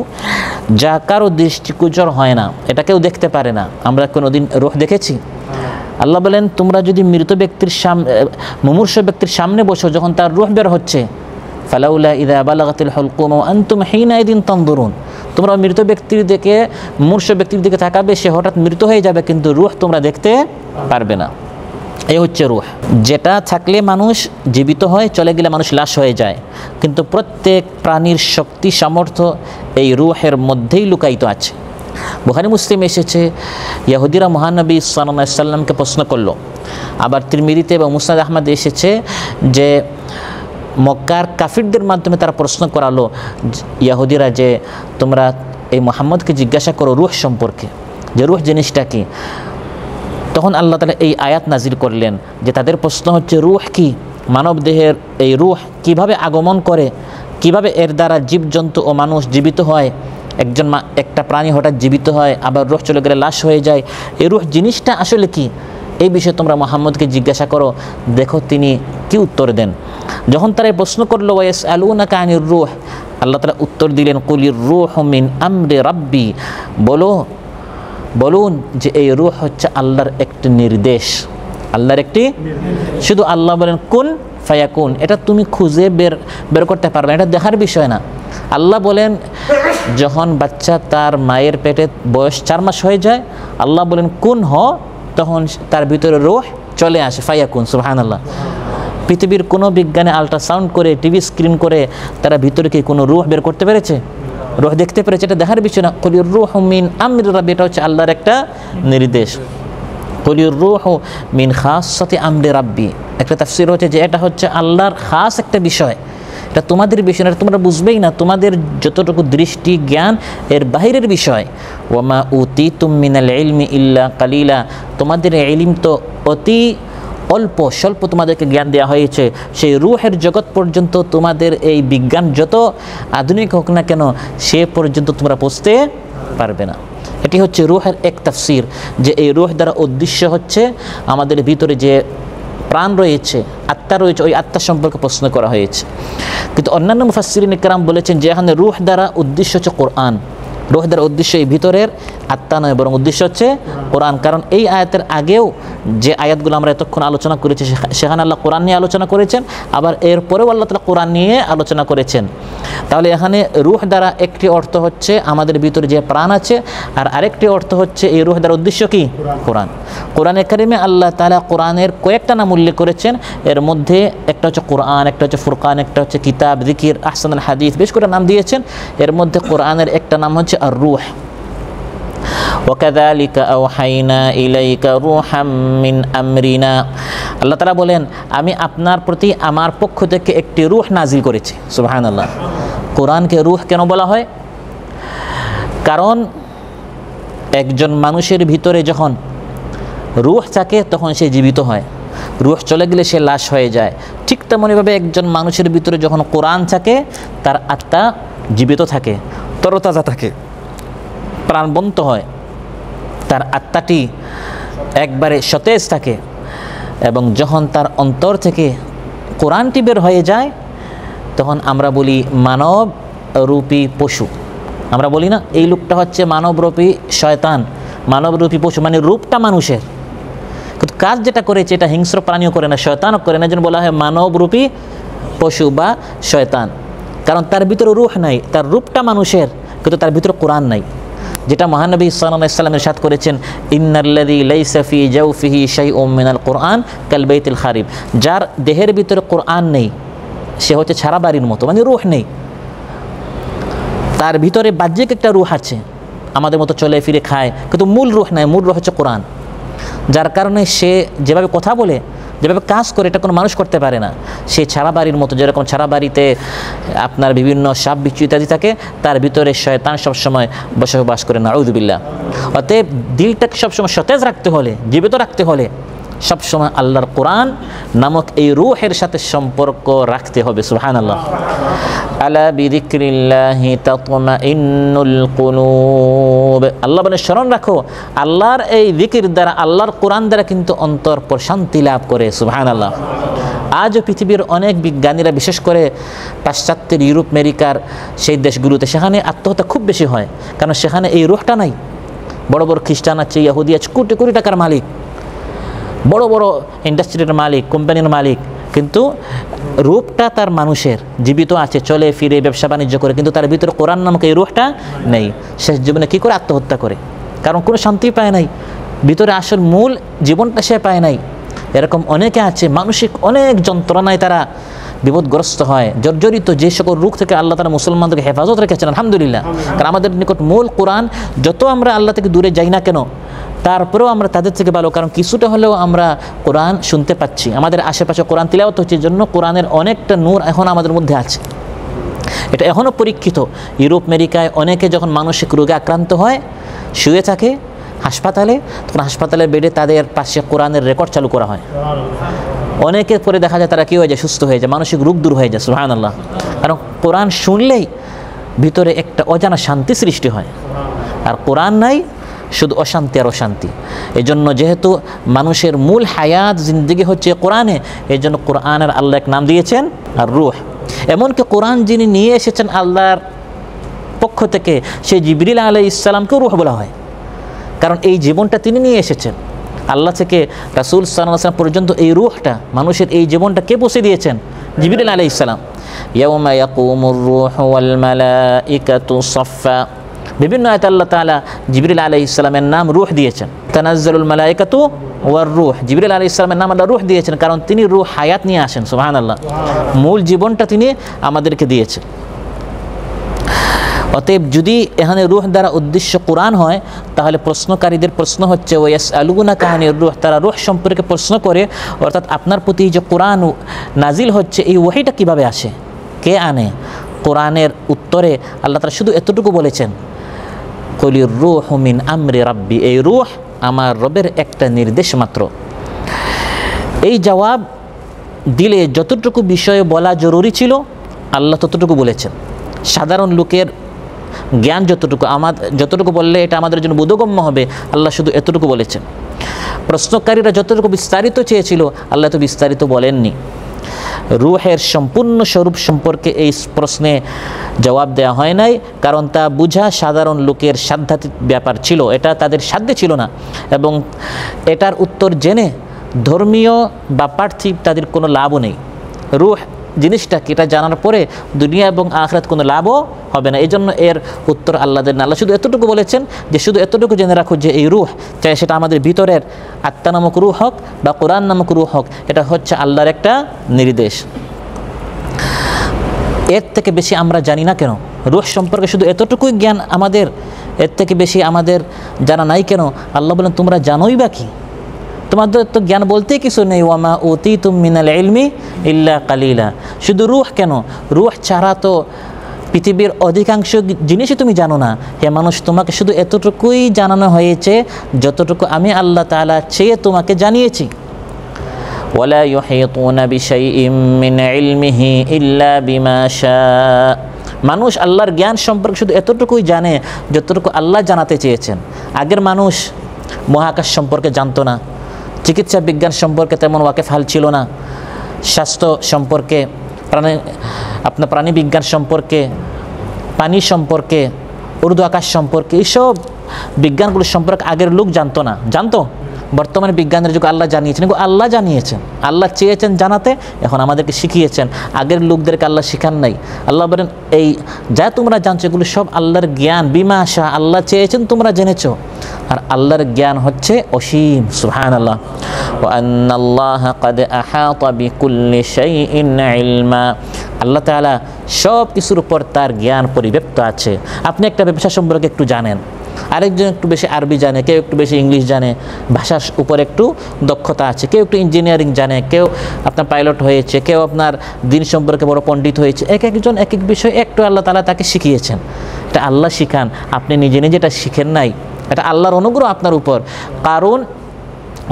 যা কারো দৃষ্টিগোচর হয় না, এটা কেউ দেখতে পারে না। আমরা কোনোদিন রূহ দেখেছি? আল্লাহ বলেন, তোমরা যদি মৃত ব্যক্তির মুমূর্ষ ব্যক্তির সামনে বসো, যখন তার রূহ বের হচ্ছে, ফালাউলা ইযা বালাগাতিল হুলকুম ওয়া আনতুম হিনাইদিন তানজুরুন, তোমরা মৃত ব্যক্তির দিকে, মুমূর্ষ ব্যক্তির দিকে তাকাবে, সে হঠাৎ মৃত হয়ে যাবে, কিন্তু রূহ তোমরা দেখতে পারবে না। এই হচ্ছে রূহ, যেটা থাকলে মানুষ জীবিত হয়, চলে গেলে মানুষ লাশ হয়ে যায়। কিন্তু প্রত্যেক প্রাণীর শক্তি সামর্থ্য এই রূহের মধ্যেই লুকায়িত আছে। বুখারী মুসলিম এসেছে, ইহুদিরা মহানবী সাল্লাল্লাহু আলাইহি সাল্লামকে প্রশ্ন করলো। আবার তিরমিজিতে এবং মুসনাদ আহমদে এসেছে যে মক্কার কাফিরদের মাধ্যমে তারা প্রশ্ন করালো ইহুদিরা যে তোমরা এই মুহাম্মদকে জিজ্ঞাসা করো রূহ সম্পর্কে, যে রূহ জিনিসটা কি। তখন আল্লাহ তাআলা এই আয়াত নাজিল করলেন যে তাদের প্রশ্ন হচ্ছে রূহ কি, মানব দেহের এই রূহ কিভাবে আগমন করে, কিভাবে এর দ্বারা জীবজন্তু ও মানুষ জীবিত হয়, একটা প্রাণী হঠাৎ জীবিত হয়, আবার রূহ চলে গেলে লাশ হয়ে যায়, এই রূহ জিনিসটা আসলে কি, এই বিষয়ে তোমরা মুহাম্মদকে জিজ্ঞাসা করো, দেখো তিনি কি উত্তর দেন। যখন তারা প্রশ্ন করলো ওয়ায়াসআলুনাকা আনির রূহ, আল্লাহ তাআলা উত্তর দিলেন কুলির রূহু মিন আমরি রাব্বি, বলুন যে এই রূহ হচ্ছে আল্লাহর একটি নির্দেশ, আল্লাহর একটি, শুধু আল্লাহ বলেন কুন ফায়াকুন, এটা তুমি খুঁজে বের করতে পারবে, এটা দেখার বিষয় না। আল্লাহ বলেন যখন বাচ্চা তার মায়ের পেটে বয়স 4 মাস হয়ে যায়, আল্লাহ বলেন কুন হ, তখন তার ভিতরে রূহ চলে আসে, ফায়াকুন। সুবহানাল্লাহ। পৃথিবীর কোনো বিজ্ঞানে আল্ট্রাসাউন্ড করে, টিভি স্ক্রিন করে তারা ভিতরে কি কোনো রূহ বের করতে পেরেছে? রূহ দেখতে পেরেছে? এটা দেখার বিষয় না। কুলির রূহু মিন আমরি রাব্বি, এটা হচ্ছে আল্লাহর একটা নির্দেশ। কুলির রূহু মিন খাসসাতি আমরি রাব্বি, একটা তাফসীর হচ্ছে যে এটা হচ্ছে আল্লাহর খাস একটা বিষয়, এটা তোমাদের বিষয় না, তোমরা বুঝবেই না, তোমাদের যতটুকু দৃষ্টি জ্ঞান এর বাহিরের বিষয়। ওয়ামা উতিতুম মিনাল ইলমি ইল্লা কালিলা, তোমাদের ইলম তো অতি অল্প স্বল্প তোমাদেরকে জ্ঞান দেওয়া হয়েছে, সেই রূহের জগৎ পর্যন্ত তোমাদের এই বিজ্ঞান যত আধুনিক হোক না কেন, সে পর্যন্ত তোমরা পৌঁছতে পারবে না। এটি হচ্ছে রূহের এক তাফসীর, যে এই রূহ দ্বারা উদ্দেশ্য হচ্ছে আমাদের ভিতরে যে প্রাণ রয়েছে, আত্মা রয়েছে, ওই আত্মা সম্পর্কে প্রশ্ন করা হয়েছে। কিন্তু অন্যান্য মুফাসসিরিন ইকরাম বলেছেন যে এখানে রূহ দ্বারা উদ্দেশ্য হচ্ছে কোরআন, রূহ দ্বারা উদ্দেশ্য এই ভিতরের আত্মা নয়, বরং উদ্দেশ্য হচ্ছে কোরআন। কারণ এই আয়াতের আগেও যে আয়াতগুলো আমরা এতক্ষণ আলোচনা করেছি, সেখানে আল্লাহ কোরআন নিয়ে আলোচনা করেছেন, আবার এরপরেও আল্লাহ তাআলা কোরআন নিয়ে আলোচনা করেছেন। তাহলে এখানে রূহ দ্বারা একটি অর্থ হচ্ছে আমাদের ভিতরে যে প্রাণ আছে, আর আরেকটি অর্থ হচ্ছে এই রূহ দ্বারা উদ্দেশ্য কি? কোরআন। কোরআনে কারিমে আল্লাহ তাআলা কোরআনের কয়েকটা নাম উল্লেখ করেছেন, এর মধ্যে একটা হচ্ছে কোরআন, একটা হচ্ছে ফুরকান, একটা হচ্ছে কিতাব, যিকির, আহসানুল হাদিস, বেশ করে নাম দিয়েছেন। এর মধ্যে কোরআনের একটা নাম হচ্ছে আর রূহ। وَكَذَلِكَ أَوْحَيْنَا إِلَيْكَ رُوحًا مِّنْ أَمْرِنَا, আল্লাহ তাআলা বলেন আমি আপনার প্রতি আমার পক্ষ থেকে একটি রূহ নাজিল করেছি। সুবহানাল্লাহ। কোরআনকে রূহ কেন বলা হয়? কারণ একজন মানুষের ভিতরে যখন রূহ থাকে তখন সে জীবিত হয়, রূহ চলে গেলে সে লাশ হয়ে যায়। ঠিক তেমনইভাবে একজন মানুষের ভিতরে যখন কোরআন থাকে, তার আত্মা জীবিত থাকে, তরতাজা থাকে, প্রাণবন্ত হয়, তার আত্মাটি একবারে সতেজ থাকে। এবং যখন তার অন্তর থেকে কোরআনটি বের হয়ে যায়, তখন আমরা বলি মানবরূপী পশু, আমরা বলি না এই লোকটা হচ্ছে মানবরূপী শয়তান, মানবরূপী পশু, মানে রূপটা মানুষের, কিন্তু কাজ যেটা করেছে এটা হিংস্র প্রাণীও করে না, শয়তানও করে না, যেন বলা হয় মানবরূপী পশু বা শয়তান। কারণ তার ভিতরে রূহ নাই, তার রূপটা মানুষের, কিন্তু তার ভিতরে কোরআন নাই। যেটা মহানবী সাল্লাল্লাহু আলাইহি ওয়াসাল্লাম ইরশাদ করেছেন, ইন্নাল্লাযী লাইসা ফি জাওফিহি শাইউম মিনাল কুরআন কাল বাইতিল খারিব, যার দেহের ভিতরে কোরআন নেই সে হচ্ছে ছাড়া বাড়ির মতো, মানে রূহ নেই। তার ভিতরে বাহ্যিক একটা রূহ আছে, আমাদের মতো চলে ফিরে খায়, কিন্তু মূল রূহ নাই, মূল রূহ হচ্ছে কোরআন। যার কারণে সে যেভাবে কথা বলে, যেভাবে কাজ করে, এটা কোনো মানুষ করতে পারে না। সে ছাড়া বাড়ির মতো, যেরকম ছাড়া বাড়িতে আপনার বিভিন্ন সাপ বিচ্ছু ইত্যাদি থাকে, তার ভিতরে শয়তান সবসময় বসবাস করে, নাউযুবিল্লাহ। অতএব দিলটাকে সবসময় সতেজ রাখতে হলে, জীবিত রাখতে হলে সবসময় আল্লাহর কোরআন নামক এই রূহের সাথে সম্পর্ক রাখতে হবে। সুবহানাল্লাহ। আলা বিযিকরিল্লাহি তাতমাইন্নুল কুলুব, আল্লাহ বলে স্মরণ রাখো, আল্লাহর এই যিকির দ্বারা, আল্লাহর কোরআন দ্বারা কিন্তু অন্তর প্রশান্তি লাভ করে। সুবহানাল্লাহ। আজও পৃথিবীর অনেক বিজ্ঞানীরা, বিশেষ করে পাশ্চাত্যের ইউরোপ আমেরিকার সেই দেশগুলোতে, সেখানে আত্মহত্যা খুব বেশি হয়, কারণ সেখানে এই রুহটা নাই। বড় বড় খ্রিস্টান আছে, ইহুদি আছে, কোটি কোটি টাকার মালিক, বড় বড় ইন্ডাস্ট্রির মালিক, কোম্পানির মালিক, কিন্তু রূপটা তার মানুষের জীবিত আছে, চলে ফিরে ব্যবসা বাণিজ্য করে, কিন্তু তার ভিতরে কোরআন নামক এই রূহটা নেই। শেষ জীবনে কী করে আত্মহত্যা করে? কারণ কোনো শান্তি পায় নাই, ভিতরে আসল মূল জীবনটা সে পায় নাই। এরকম অনেকে আছে, মানসিক অনেক যন্ত্রণায় তারা বিপদগ্রস্ত হয়, জর্জরিত। যে সকল রোগ থেকে আল্লাহ তারা মুসলমানদেরকে হেফাজত রেখেছেন, আলহামদুলিল্লাহ। কারণ আমাদের নিকট মূল কোরআন, যত আমরা আল্লাহ থেকে দূরে যাই না কেন, তারপরেও আমরা তাদের থেকে ভালো, কারণ কিছুটা হলেও আমরা কোরআন শুনতে পাচ্ছি, আমাদের আশেপাশে কোরআন তিলাওয়াত হচ্ছে, জন্য কোরআনের অনেকটা নূর এখন আমাদের মধ্যে আছে। এটা এখনও পরীক্ষিত। ইউরোপ আমেরিকায় অনেকে যখন মানসিক রোগে আক্রান্ত হয়, শুয়ে থাকে হাসপাতালে, তখন হাসপাতালের বেডে তাদের পাশে কোরআনের রেকর্ড চালু করা হয়। অনেকে পরে দেখা যায় তারা কী হয়ে যায়, সুস্থ হয়ে যায়, মানসিক রোগ দূর হয়ে যায়, সুবহানাল্লাহ। কারণ কোরআন শুনলেই ভিতরে একটা অজানা শান্তি সৃষ্টি হয়। আর কোরআন নাই, শুধু অশান্তি আর অশান্তি। এই জন্য যেহেতু মানুষের মূল হায়াত জিন্দেগি হচ্ছে কোরআনে, এই জন্য কোরআনের আল্লাহ এক নাম দিয়েছেন আর রূহ। এমনকি কোরআন যিনি নিয়ে এসেছেন আল্লাহর পক্ষ থেকে, সেই জিবরিল আলাইহিস সালামকেও রূহ বলা হয়, কারণ এই জীবনটা তিনি নিয়ে এসেছেন। আল্লাহ থেকে রাসূল সাল্লাল্লাহু আলাইহি ওয়াসাল্লাম পর্যন্ত এই রূহটা, মানুষের এই জীবনটা কে পৌঁছে দিয়েছেন? জিবরিল আলাইহিস সালাম। ইয়াউমা ইয়াকুমুর রূহু ওয়াল মালাইকাতু সাফফা, বিভিন্ন আয়াতে আল্লাহ তাআলা জিবরিল আলাইহিস সালামের নাম রূহ দিয়েছেন। তানাজ্জালুল মালাইকাতু ওয়ার রূহ, জিবরিল আলাইহিস সালামের নাম আল্লাহ রূহ দিয়েছেন, কারণ তিনি রূহ হায়াত নিয়ে আসেন, সুবহানাল্লাহ। মূল জীবনটা তিনি আমাদেরকে দিয়েছেন। অতএব যদি এখানে রূহ দ্বারা উদ্দেশ্য কোরআন হয়, তাহলে প্রশ্নকারীদের প্রশ্ন হচ্ছে ওয়াসআলুনাকা আনির রূহ, তারা রূহ সম্পর্কে প্রশ্ন করে, অর্থাৎ আপনার প্রতি যে কোরআন নাজিল হচ্ছে, এই ওহীটা কিভাবে আসে, কে আনে? কোরআনের উত্তরে আল্লাহ তাআলা শুধু এতটুকু বলেছেন, কুলির রূহু মিন আমরি রাব্বি, এই রূহ আমার রবের একটা নির্দেশ মাত্র। এই জবাব দিলে যতটুকু বিষয়ে বলা জরুরি ছিল আল্লাহ ততটুকু বলেছেন। সাধারণ লোকের জ্ঞান যতটুকু বললে এটা আমাদের জন্য বোধগম্য হবে, আল্লাহ শুধু এতটুকু বলেছেন। প্রশ্নকারীরা যতটুকু বিস্তারিত চেয়েছিল, আল্লাহ তো বিস্তারিত বলেননি। রূহের সম্পূর্ণ স্বরূপ সম্পর্কে এই প্রশ্নে জবাব দেওয়া হয় নাই, কারণ তা বোঝা সাধারণ লোকের সাধ্যাতীত ব্যাপার ছিল, এটা তাদের সাধ্যে ছিল না। এবং এটার উত্তর জেনে ধর্মীয় বা পার্থিব তাদের কোনো লাভও নেই। রূহ জিনিসটা কি, এটা জানার পরে দুনিয়া এবং আখিরাত কোনো লাভও হবে না। এই জন্য এর উত্তর আল্লাহ দেন। আল্লাহ শুধু এতটুকু বলেছেন যে শুধু এতটুকু জেনে রাখো যে এই রূহ, চাই সেটা আমাদের ভিতরের আত্মা নামক রূহ হোক বা কোরআন নামক রূহ হোক, এটা হচ্ছে আল্লাহর একটা নির্দেশ। এর থেকে বেশি আমরা জানি না কেন? রূহ সম্পর্কে শুধু এতটুকুই জ্ঞান আমাদের, এর থেকে বেশি আমাদের জানা নাই কেন? আল্লাহ বলেন, তোমরা জানোই বা কি? তোমাদের তো জ্ঞান বলতে কিছু নেই। ওয়ামা উতীতুম মিনাল ইলমি ইল্লা কালিলা। শুধু রূহ কেন, রূহ ছাড়া তো পৃথিবীর অধিকাংশ জিনিসই তুমি জানো না। হে মানুষ, তোমাকে শুধু এতটুকুই জানানো হয়েছে যতটুকু আমি আল্লাহ তাআলা চেয়ে তোমাকে জানিয়েছি। ওয়ালা ইউহিতুনা বিশাইইম মিন ইলমিহি ইল্লা বিমা শাআ। মানুষ আল্লাহর জ্ঞান সম্পর্কে শুধু এতটুকুই জানে যতটুকু আল্লাহ জানাতে চেয়েছেন। আগের মানুষ মহাকাশ সম্পর্কে জানতো না, চিকিৎসা বিজ্ঞান সম্পর্কে তেমন ওয়াকিফাল ছিল না, স্বাস্থ্য সম্পর্কে, প্রাণী বিজ্ঞান সম্পর্কে, পানি সম্পর্কে, উর্দু আকাশ সম্পর্কে, এইসব বিজ্ঞানগুলো সম্পর্কে আগের লোক জানতো না। জানতো বর্তমানে বিজ্ঞানের যুগে আল্লাহ জানিয়েছেন, কিন্তু আল্লাহ জানিয়েছেন, আল্লাহ চেয়েছেন জানাতে, এখন আমাদেরকে শিখিয়েছেন। আগের লোকদেরকে আল্লাহ শিখান নাই। আল্লাহ বলেন, এই যা তোমরা জানছো এগুলো সব আল্লাহর জ্ঞান, বিমা শাহ, আল্লাহ চেয়েছেন তোমরা জেনেছো। আর আল্লাহর জ্ঞান হচ্ছে অসীম, সুবহানাল্লাহ। ওয়া আন্নাল্লাহা ক্বাদ আহাতা বিকুল্লি শাইইন ইলমা। আল্লাহ তাআলা সব কিছুর উপর তার জ্ঞান পরিব্যাপ্ত আছে। আপনি একটা ব্যবসা সম্পর্কে একটু জানেন, আরেকজন একটু বেশি আরবি জানে, কেউ একটু বেশি ইংলিশ জানে, ভাষার উপর একটু দক্ষতা আছে, কেউ একটু ইঞ্জিনিয়ারিং জানে, কেউ আপনার পাইলট হয়েছে, কেউ আপনার দিন সম্পর্কে বড় পণ্ডিত হয়েছে। এক একজন এক এক বিষয় একটু আল্লাহ তাআলা তাকে শিখিয়েছেন। এটা আল্লাহ শিখান, আপনি নিজে নিজে এটা শিখেন নাই, এটা আল্লাহর অনুগ্রহ আপনার উপর। কারণ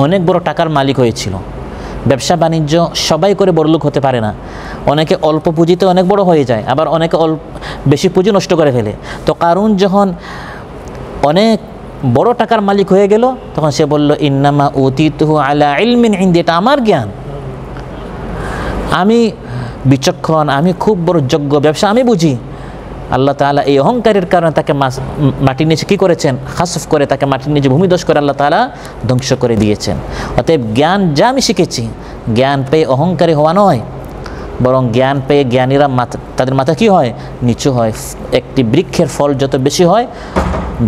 অনেক বড় টাকার মালিক হয়েছিল। ব্যবসা বাণিজ্য সবাই করে বড়লোক হতে পারে না। অনেকে অল্প পুঁজিতে অনেক বড় হয়ে যায়, আবার অনেকে বেশি পুঁজি নষ্ট করে ফেলে। তো কারুন যখন অনেক বড় টাকার মালিক হয়ে গেল, তখন সে বলল, ইন্নামা উতীতুহু আলা ইলমিন ইনদি, এটা আমার জ্ঞান। আমি বিচক্ষণ, আমি খুব বড় যোগ্য, ব্যবসা আমি বুঝি। আল্লাহ তাআলা এই অহংকারের কারণে তাকে মাটির নিচে কী করেছেন? খাসফ করে তাকে মাটির নিচে ভূমিধস করে আল্লাহ তাআলা ধ্বংস করে দিয়েছেন। অতএব জ্ঞান যা আমি শিখেছি, জ্ঞান পেয়ে অহংকারী হওয়া নয়, বরং জ্ঞান পেয়ে জ্ঞানীরা তাদের মাথা কী হয়? নিচু হয়। একটি বৃক্ষের ফল যত বেশি হয়,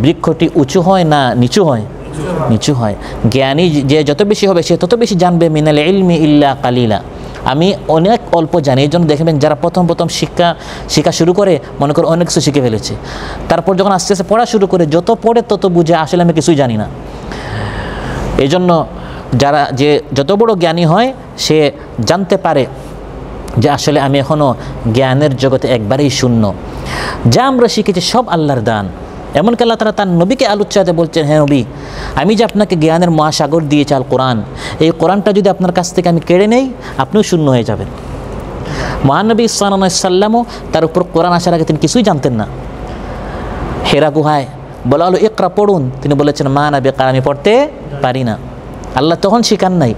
বৃক্ষটি উঁচু হয় না নিচু হয়? নিচু হয়। জ্ঞানী যে যত বেশি হবে সে তত বেশি জানবে। মিনাল ইলমি ইল্লা কালিলা, আমি অনেক অল্প জানি। এই জন্য দেখবেন যারা প্রথম শিক্ষা শুরু করে মনে করে অনেক কিছু শিখে ফেলেছে, তারপর যখন আস্তে আস্তে পড়া শুরু করে যত পড়ে তত বুঝে আসলে আমি কিছুই জানি না। এই জন্য যে যত বড় জ্ঞানী হয় সে জানতে পারে যে আসলে আমি এখনও জ্ঞানের জগতে একবারেই শূন্য। যা আমরা শিখেছি সব আল্লাহর দান। এমনকি আল্লাহ তাআলা তার নবীকে আলোচ্যাতে বলছেন, হ্যাঁ নবী, আমি যে আপনাকে জ্ঞানের মহাসাগর দিয়েছি আল কোরআন, এই কোরআনটা যদি আপনার কাছ থেকে আমি কেড়ে নেই, আপনিও শূন্য হয়ে যাবেন। মহানবী সাল্লাল্লাহু আলাইহি ওয়াসাল্লামও তার উপর কোরআন আসার আগে তিনি কিছুই জানতেন না। হেরা গুহায় বলা হলো ইকরা, পড়ুন, তিনি বলেছেন মা না বেকার, আমি পড়তে পারি না। আল্লাহ তখন শিখান নাই।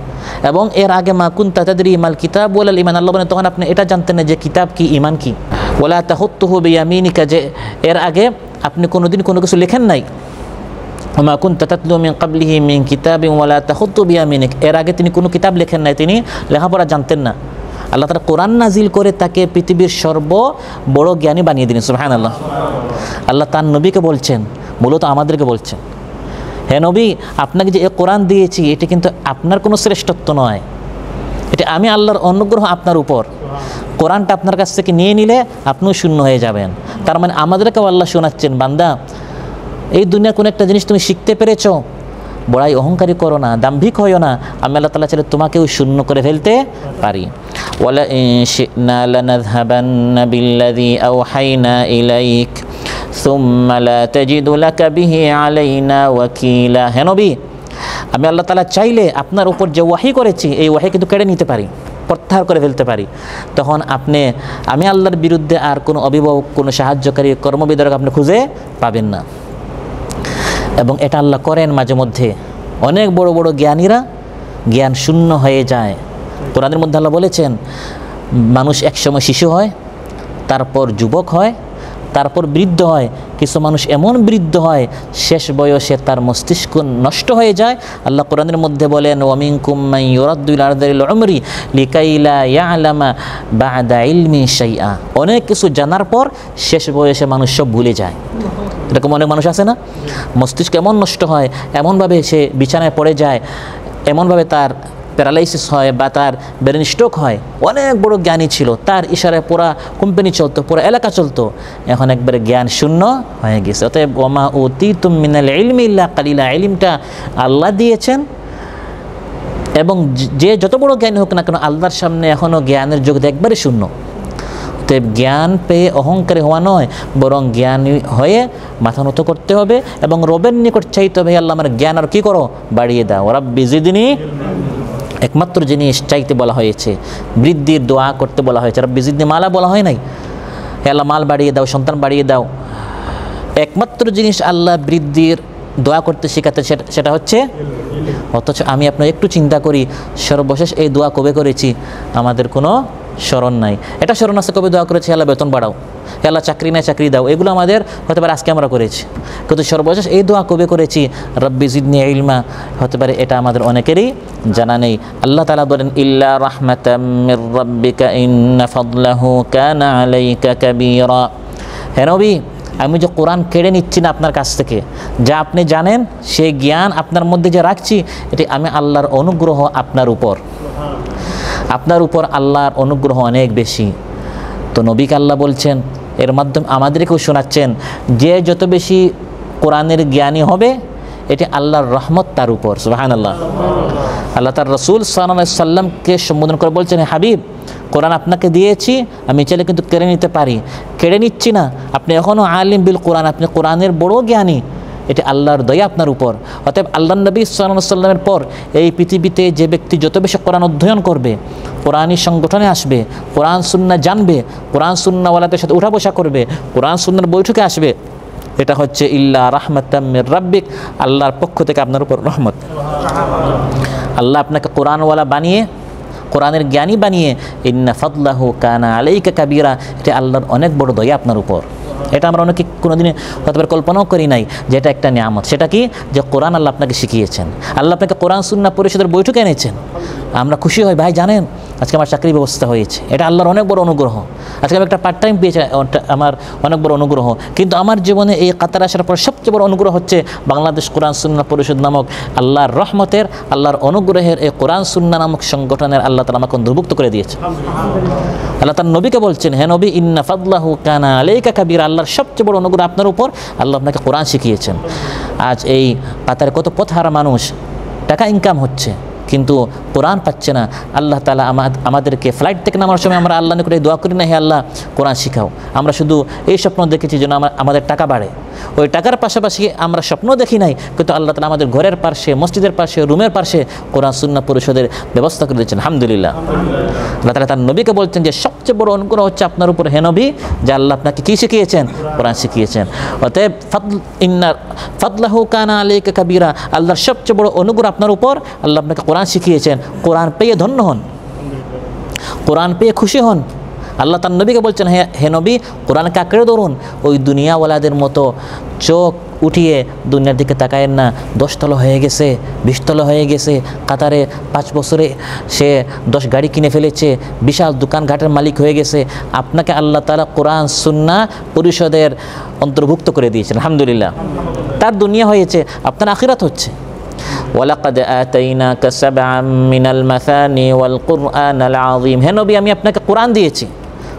এবং এর আগে মা কুনতা তাদরি মাল কিতাব ওয়াল ঈমান, আল্লাহ বলেন তখন আপনি এটা জানতেন না যে কিতাব কি, ঈমান কি। ওয়ালা তাহুত্তুহু বিয়ামিনিকা, যে এর আগে আপনি কোনোদিন কোনো কিছু লেখেন নাই। মা কুনতা তাতলু মিন ক্বাবলিহি মিন কিতাবিন ওয়ালা তাহুত্তু বিয়ামিনিক, এর আগে তিনি কোনো কিতাব লেখেন নাই, তিনি লেখাপড়া জানতেন না। আল্লাহ তাআলা কোরআন নাজিল করে তাকে পৃথিবীর সর্ববড় জ্ঞানী বানিয়ে দিলেন। সুবহানাল্লাহ। আল্লাহ তার নবীকে বলছেন, মূলত আমাদেরকে বলছেন, হে নবী, আপনাকে যে কোরআন দিয়েছি এটি কিন্তু আপনার কোনো শ্রেষ্ঠত্ব নয়, এটা আমি আল্লাহর অনুগ্রহ আপনার উপর। কোরআনটা আপনার কাছ থেকে নিয়ে নিলে আপনিও শূন্য হয়ে যাবেন। তার মানে আমাদেরকেও আল্লাহ শোনাচ্ছেন, বান্দা এই দুনিয়ার কোনো একটা জিনিস তুমি শিখতে পেরেছ, বড়াই অহংকারী করো না, দাম্ভিক হইও না, আমি আল্লাহ তাআলা চাইলে তোমাকেও শূন্য করে ফেলতে পারি। ওয়ালা ইন শি'না লানাযহাবান্না বিল্লাযী আওহাইনা ইলাইক সুম্মা লা তাজিদু লাকা বিহি আলাইনা ওয়াকিলা। হে নবী, আমি আল্লাহ তাআলা চাইলে আপনার উপর যে ওয়াহি করেছি এই ওয়াহি কিন্তু কেড়ে নিতে পারি, প্রত্যাহার করে ফেলতে পারি। তখন আমি আল্লাহর বিরুদ্ধে আর কোনো অভিভাবক, কোনো সাহায্যকারী, কর্মবিধারক আপনি খুঁজে পাবেন না। এবং এটা আল্লাহ করেন মাঝে মধ্যে। অনেক বড় বড় জ্ঞানীরা জ্ঞান শূন্য হয়ে যায়। কোরআনের মধ্যে আল্লাহ বলেছেন, মানুষ একসময় শিশু হয়, তারপর যুবক হয়, তারপর বৃদ্ধ হয়। কিছু মানুষ এমন বৃদ্ধ হয় শেষ বয়সে তার মস্তিষ্ক নষ্ট হয়ে যায়। আল্লাহ কোরআনের মধ্যে বলেন, ওয়ামিনকুম মান ইউরাদ্দু ইলা আরযালিল উমরি লিকাই লা ইয়ালামা বা'দা ইলমি শাইআ। অনেক কিছু জানার পর শেষ বয়সে মানুষ সব ভুলে যায়। এরকম অনেক মানুষ আছে না? মস্তিষ্ক এমন নষ্ট হয়, এমনভাবে সে বিছানায় পড়ে যায়, এমনভাবে তার প্যারালাইসিস হয় বা তার ব্রেন স্ট্রোক হয়। অনেক বড় জ্ঞানী ছিল, তার ইশারায় পুরা কোম্পানি চলতো, পুরো এলাকা চলতো, এখন একবারে জ্ঞান শূন্য হয়ে গেছে। অতএব ওমা উতীতুম মিনাল ইলমি ইল্লা কালিলা, ইলমটা আল্লাহ দিয়েছেন। এবং যে যত বড় জ্ঞানী হোক না কেন, আল্লাহর সামনে এখনও জ্ঞানের জগৎ একবারে শূন্য। অতএব জ্ঞান পেয়ে অহংকারী হওয়া নয়, বরং জ্ঞানী হয়ে মাথা নত করতে হবে এবং রবের নিকট চাইতে হবে, আল্লাহ আমার জ্ঞান আর কি করো, বাড়িয়ে দাও। রাব্বি জিদনি, একমাত্র জিনিস চাইতে বলা হয়েছে, বৃদ্ধির দোয়া করতে বলা হয়েছে। রাব্বি জিদনি মালা বলা হয় নাই, হে আল্লাহ মাল বাড়িয়ে দাও, সন্তান বাড়িয়ে দাও। একমাত্র জিনিস আল্লাহ বৃদ্ধির দোয়া করতে শেখাতে, সেটা হচ্ছে। অথচ আমি আপনার একটু চিন্তা করি, সর্বশেষ এই দোয়া কবে করেছি আমাদের কোনো স্মরণ নাই। এটা স্মরণ আছে কবে দোয়া করেছি, আল্লাহ বেতন বাড়াও, আল্লাহ চাকরি নেই চাকরি দাও, এগুলো আমাদের হতে পারে আজকে আমরা করেছি, কিন্তু সর্বশেষ এই দোয়া কবে করেছি, রব্বি জিদনি ইলমা, হতে পারে এটা আমাদের অনেকেরই জানা নেই। আল্লাহ তাআলা বলেন, ইল্লা রাহমাতাম মির রাব্বিকা ইন্না ফাদলাহু কানা আলাইকা কাবীরা। হে নবী, আমি যে কোরআন কেড়ে নিচ্ছি না আপনার কাছ থেকে, যা আপনি জানেন সেই জ্ঞান আপনার মধ্যে যে রাখছি, এটি আমি আল্লাহর অনুগ্রহ আপনার উপর। আপনার উপর আল্লাহর অনুগ্রহ অনেক বেশি। তো নবীকে আল্লাহ বলছেন, এর মাধ্যমে আমাদেরকেও শোনাচ্ছেন, যে যত বেশি কোরআনের জ্ঞানী হবে এটি আল্লাহর রহমত তার উপর। সুবহানাল্লাহ। আল্লাহ তার রসুল সাল্লাল্লাহু আলাইহি সাল্লামকে সম্বোধন করে বলছেন, হাবিব, কোরআন আপনাকে দিয়েছি, আমি চাইলে কিন্তু কেড়ে নিতে পারি, কেড়ে নিচ্ছি না। আপনি এখনও আলিম বিল কোরআন, আপনি কোরআনের বড় জ্ঞানী, এটি আল্লাহর দয়া আপনার উপর। অতএব আল্লাহ নবী সাল্লাল্লাহু আলাইহি সাল্লামের পর এই পৃথিবীতে যে ব্যক্তি যত বেশি কোরআন অধ্যয়ন করবে, কোরআনী সংগঠনে আসবে, কোরআন সুন্নাহ জানবে, কোরআন সুন্নাহওয়ালাদের সাথে উঠা বসা করবে, কোরআন সুন্নাহর বৈঠকে আসবে, এটা হচ্ছে ইল্লা রাহমাতাম মির রাব্বিক, আল্লাহর পক্ষ থেকে আপনার উপর রহমত। আল্লাহ আপনাকে কোরআনওয়ালা বানিয়ে কোরআনের জ্ঞানী বানিয়ে ইন্না ফাদলাহু কানা আলাইকা কাবীরা, এটা আল্লাহর অনেক বড় দয়া আপনার উপর। এটা আমরা অনেকে কোনোদিন হয়তো কল্পনাও করি নাই যে এটা একটা নিয়ামত। সেটা কি? যে কোরআন আল্লাহ আপনাকে শিখিয়েছেন, আল্লাহ আপনাকে কোরআন সুন্নাহ পরিষদের বৈঠকে এনেছেন। আমরা খুশি হই, ভাই জানেন আজকে আমার চাকরির ব্যবস্থা হয়েছে, এটা আল্লাহর অনেক বড় অনুগ্রহ। আজকে আমি একটা পার্ট টাইম পেয়েছি, আমার অনেক বড় অনুগ্রহ। কিন্তু আমার জীবনে এই কাতার আসার পর সবচেয়ে বড় অনুগ্রহ হচ্ছে বাংলাদেশ কোরআন সুন্নাহ পরিষদ নামক আল্লাহর রহমতের, আল্লাহর অনুগ্রহের এই কোরআন সুন্নাহ নামক সংগঠনের আল্লাহ তাআলা আমাকে অন্তর্ভুক্ত করে দিয়েছে। আল্লাহ তার নবীকে বলছেন, হে নবী, ইন্না ফাদলাহু কানা আলাইকা কাবীরা, আল্লাহর সবচেয়ে বড় অনুগ্রহ আপনার উপর, আল্লাহ আপনাকে কোরআন শিখিয়েছেন। আজ এই কাতারে কত পথহারা মানুষ, টাকা ইনকাম হচ্ছে কিন্তু কোরআন পাচ্ছে না। আল্লাহ তাআলা আমাদেরকে ফ্লাইট থেকে নামার সময় আমরা আল্লাহ নিকটে দোয়া করি না, হে আল্লাহ কোরআন শিখাও। আমরা শুধু এই স্বপ্ন দেখেছি যেন আমাদের টাকা বাড়ে, ওই টাকার পাশাপাশি আমরা স্বপ্ন দেখি নাই, কিন্তু আল্লাহ তাআলা আমাদের ঘরের পাশে, মসজিদের পাশে, রুমের পাশে কোরআন সুন্নাহ পরিষদের ব্যবস্থা করে দিয়েছেন। আলহামদুলিল্লাহ। আল্লাহ তাআলা তার নবীকে বলছেন যে সবচেয়ে বড় অনুগ্রহ হচ্ছে আপনার উপর, হে নবী, যে আল্লাহ আপনাকে কী শিখিয়েছেন? কোরআন শিখিয়েছেন। অতএব ইন্না ফাদলাহু কানা আলাইকা কাবীরা, আল্লাহর সবচেয়ে বড় অনুগ্রহ আপনার উপর, আল্লাহ আপনাকে কোরআন শিখিয়েছেন। কোরআন পেয়ে ধন্য হন, কোরআন পেয়ে খুশি হন। আল্লাহ তার নবীকে বলছেন, হে নবী, কোরআনকে আঁকড়ে ধরুন। ওই দুনিয়াওয়ালাদের মতো চোখ উঠিয়ে দুনিয়ার দিকে তাকায়েন না। 10 তলা হয়ে গেছে, 20 তলা হয়ে গেছে, কাতারে 5 বছরে সে 10 গাড়ি কিনে ফেলেছে, বিশাল দোকানঘাটের মালিক হয়ে গেছে। আপনাকে আল্লাহ তাআলা কোরআন সুন্নাহ পরিষদের অন্তর্ভুক্ত করে দিয়েছেন। আলহামদুলিল্লাহ। তার দুনিয়া হয়েছে, আপনার আখিরাত হচ্ছে। ওয়ালাকাদ আতাইনাকা সাবআম মিনাল মাসানি ওয়াল কুরআনাল আযীম, হে নবী, আমি আপনাকে কোরআন দিয়েছি।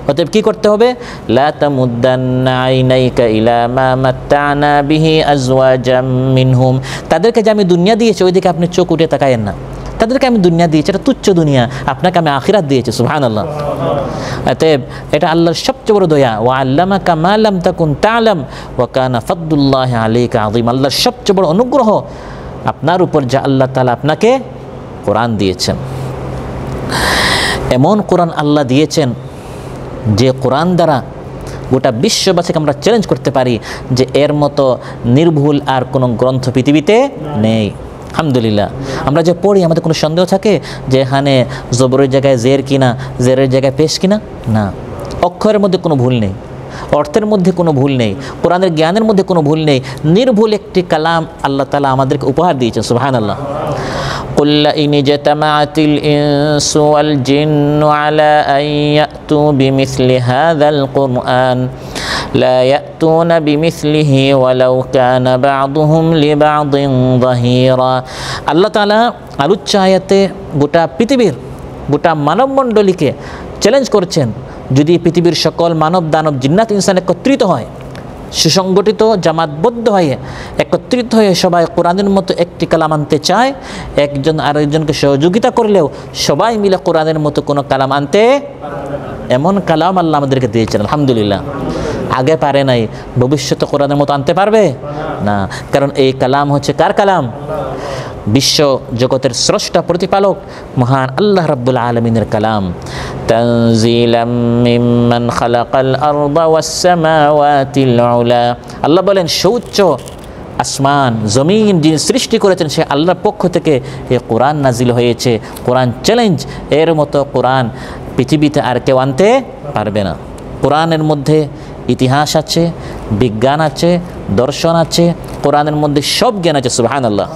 অতএব কী করতে হবে? লা তামুদ্দান্না আইনাইকা ইলা মা মাত্তা'না বিহি আজওয়াজাম মিনহুম, তাদেরকে যে আমি দুনিয়া দিয়েছি ওইদিকে আপনি চোখ উঠে তাকায়েন না। তাদেরকে আমি দুনিয়া দিয়েছি, এটা তুচ্ছ দুনিয়া, আপনাকে আমি আখিরাত দিয়েছি। সুবহানাল্লাহ। অতএব এটা আল্লাহর সবচেয়ে বড় দয়া। ওয়া আল্লামাকা মা লাম তাকুন তা'লাম ওয়া কানা ফাদলুল্লাহি আলাইকা আযীম, আল্লাহর সবচেয়ে বড় অনুগ্রহ আপনার উপর যা আল্লাহ তাআলা আপনাকে কোরআন দিয়েছেন। এমন কোরআন আল্লাহ দিয়েছেন যে কোরআন দ্বারা গোটা বিশ্ববাসীকে আমরা চ্যালেঞ্জ করতে পারি যে এর মতো নির্ভুল আর কোনো গ্রন্থ পৃথিবীতে নেই। আলহামদুলিল্লাহ। আমরা যে পড়ি আমাদের কোনো সন্দেহ থাকে যে এখানে জবরের জায়গায় জের কিনা, জেরের জায়গায় পেশ কিনা? না, অক্ষরের মধ্যে কোনো ভুল নেই, অর্থের মধ্যে কোনো ভুল নেই, কোরআনের জ্ঞানের মধ্যে কোনো ভুল নেই। নির্ভুল একটি কালাম আল্লাহ তাআলা আমাদেরকে উপহার দিয়েছেন। সুবহানাল্লাহ। قل إن اجتمعت الإنس والجن على أن يأتوا بمثل هذا القرآن لا يأتون بمثله ولو كان بعضهم لبعض ظهيرا। আল্লাহ তাআলা আলোচ্য আয়াতে গোটা পৃথিবীর, গোটা মানবমণ্ডলীকে চ্যালেঞ্জ করছেন, যদি পৃথিবীর সকল মানব দানব জিন্নাত ইনসান একত্রিত হয়, সুসংগঠিত জামাতবদ্ধ হয়ে একত্রিত হয়ে সবাই কোরআনের মতো একটি কালাম আনতে চায়, একজন আরেকজনকে সহযোগিতা করলেও সবাই মিলে কোরআনের মতো কোনো কালাম আনতে, এমন কালাম আল্লাহ আমাদেরকে দিয়েছেন। আলহামদুলিল্লাহ। আগে পারে নাই, ভবিষ্যতে কোরআনের মতো আনতে পারবে না, কারণ এই কালাম হচ্ছে কার কালাম? বিশ্ব জগতের স্রষ্টা প্রতিপালক মহান আল্লাহ রাব্বুল আলামিনের কালাম। তানজিলাম মিম্মান খালাকাল আরদা ওয়াস সামাওয়াতিল উলা, আল্লাহ বলেন সুউচ্চ আসমান জমিন যিনি সৃষ্টি করেছেন সে আল্লাহর পক্ষ থেকে এই কোরআন নাজিল হয়েছে। কোরআন চ্যালেঞ্জ, এর মতো কোরআন পৃথিবীতে আর কেউ আনতে পারবে না। কোরআনের মধ্যে ইতিহাস আছে, বিজ্ঞান আছে, দর্শন আছে, কোরআনের মধ্যে সব জ্ঞান আছে। সুবহানাল্লাহ।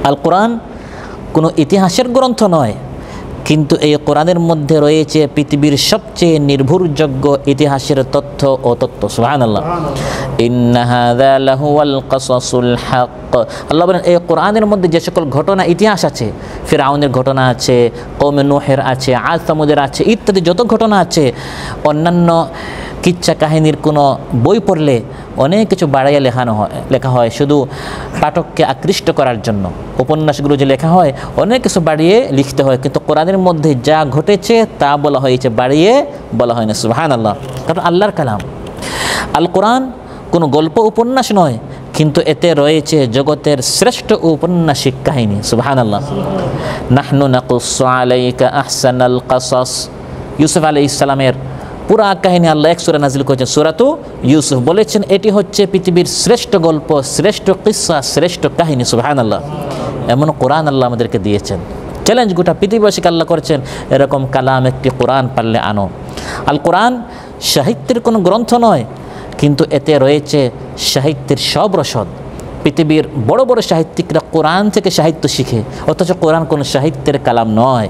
আল কোরআন কোনো ইতিহাসের গ্রন্থ নয়, কিন্তু এই কোরআনের মধ্যে রয়েছে পৃথিবীর সবচেয়ে নির্ভরযোগ্য ইতিহাসের তথ্য ও তত্ত্ব। সুবহানাল্লাহ। ইন্না হাযা লাহুয়াল কাসাসুল হক, আল্লাহ বলেন এই কোরআনের মধ্যে যে সকল ঘটনা ইতিহাস আছে, ফিরআউনের ঘটনা আছে, কওমে নূহের আছে, আদ সামুদের আছে, ইত্যাদি যত ঘটনা আছে, অন্যান্য কিচ্ছা কাহিনীর কোনো বই পড়লে অনেক কিছু বাড়াইয়া লেখা হয় শুধু পাঠককে আকৃষ্ট করার জন্য। উপন্যাসগুলো যে লেখা হয় অনেক কিছু বাড়িয়ে লিখতে হয়, কিন্তু কোরআনের মধ্যে যা ঘটেছে তা বলা হয়েছে, বাড়িয়ে বলা হয় না। সুবহানাল্লাহ। কারণ আল্লাহর কালাম। আল কোরআন কোনো গল্প উপন্যাস নয়, কিন্তু এতে রয়েছে জগতের শ্রেষ্ঠ ঔপন্যাসিক কাহিনী। সুবহানাল্লাহ। নাহনু নাকুসসু আলাইকা আহসানাল কাসাস, ইউসুফ আলাইহিস সালামের পুরা কাহিনী আল্লাহ এক সূরা নাজিল করেছেন, সূরাতু ইউসুফ। বলেছেন এটি হচ্ছে পৃথিবীর শ্রেষ্ঠ গল্প, শ্রেষ্ঠ কিসসা, শ্রেষ্ঠ কাহিনী। সুবহানাল্লাহ। এমন কোরআন আল্লাহ আমাদেরকে দিয়েছেন। চ্যালেঞ্জ গোটা পৃথিবীবাসীকে আল্লাহ করেছেন, এরকম কালাম একটি কোরআন পারলে আনো। আল কোরআন সাহিত্যের কোনো গ্রন্থ নয়, কিন্তু এতে রয়েছে সাহিত্যের সব রসদ। পৃথিবীর বড় বড় সাহিত্যিকরা কোরআন থেকে সাহিত্য শিখে, অথচ কোরআন কোনো সাহিত্যের কালাম নয়।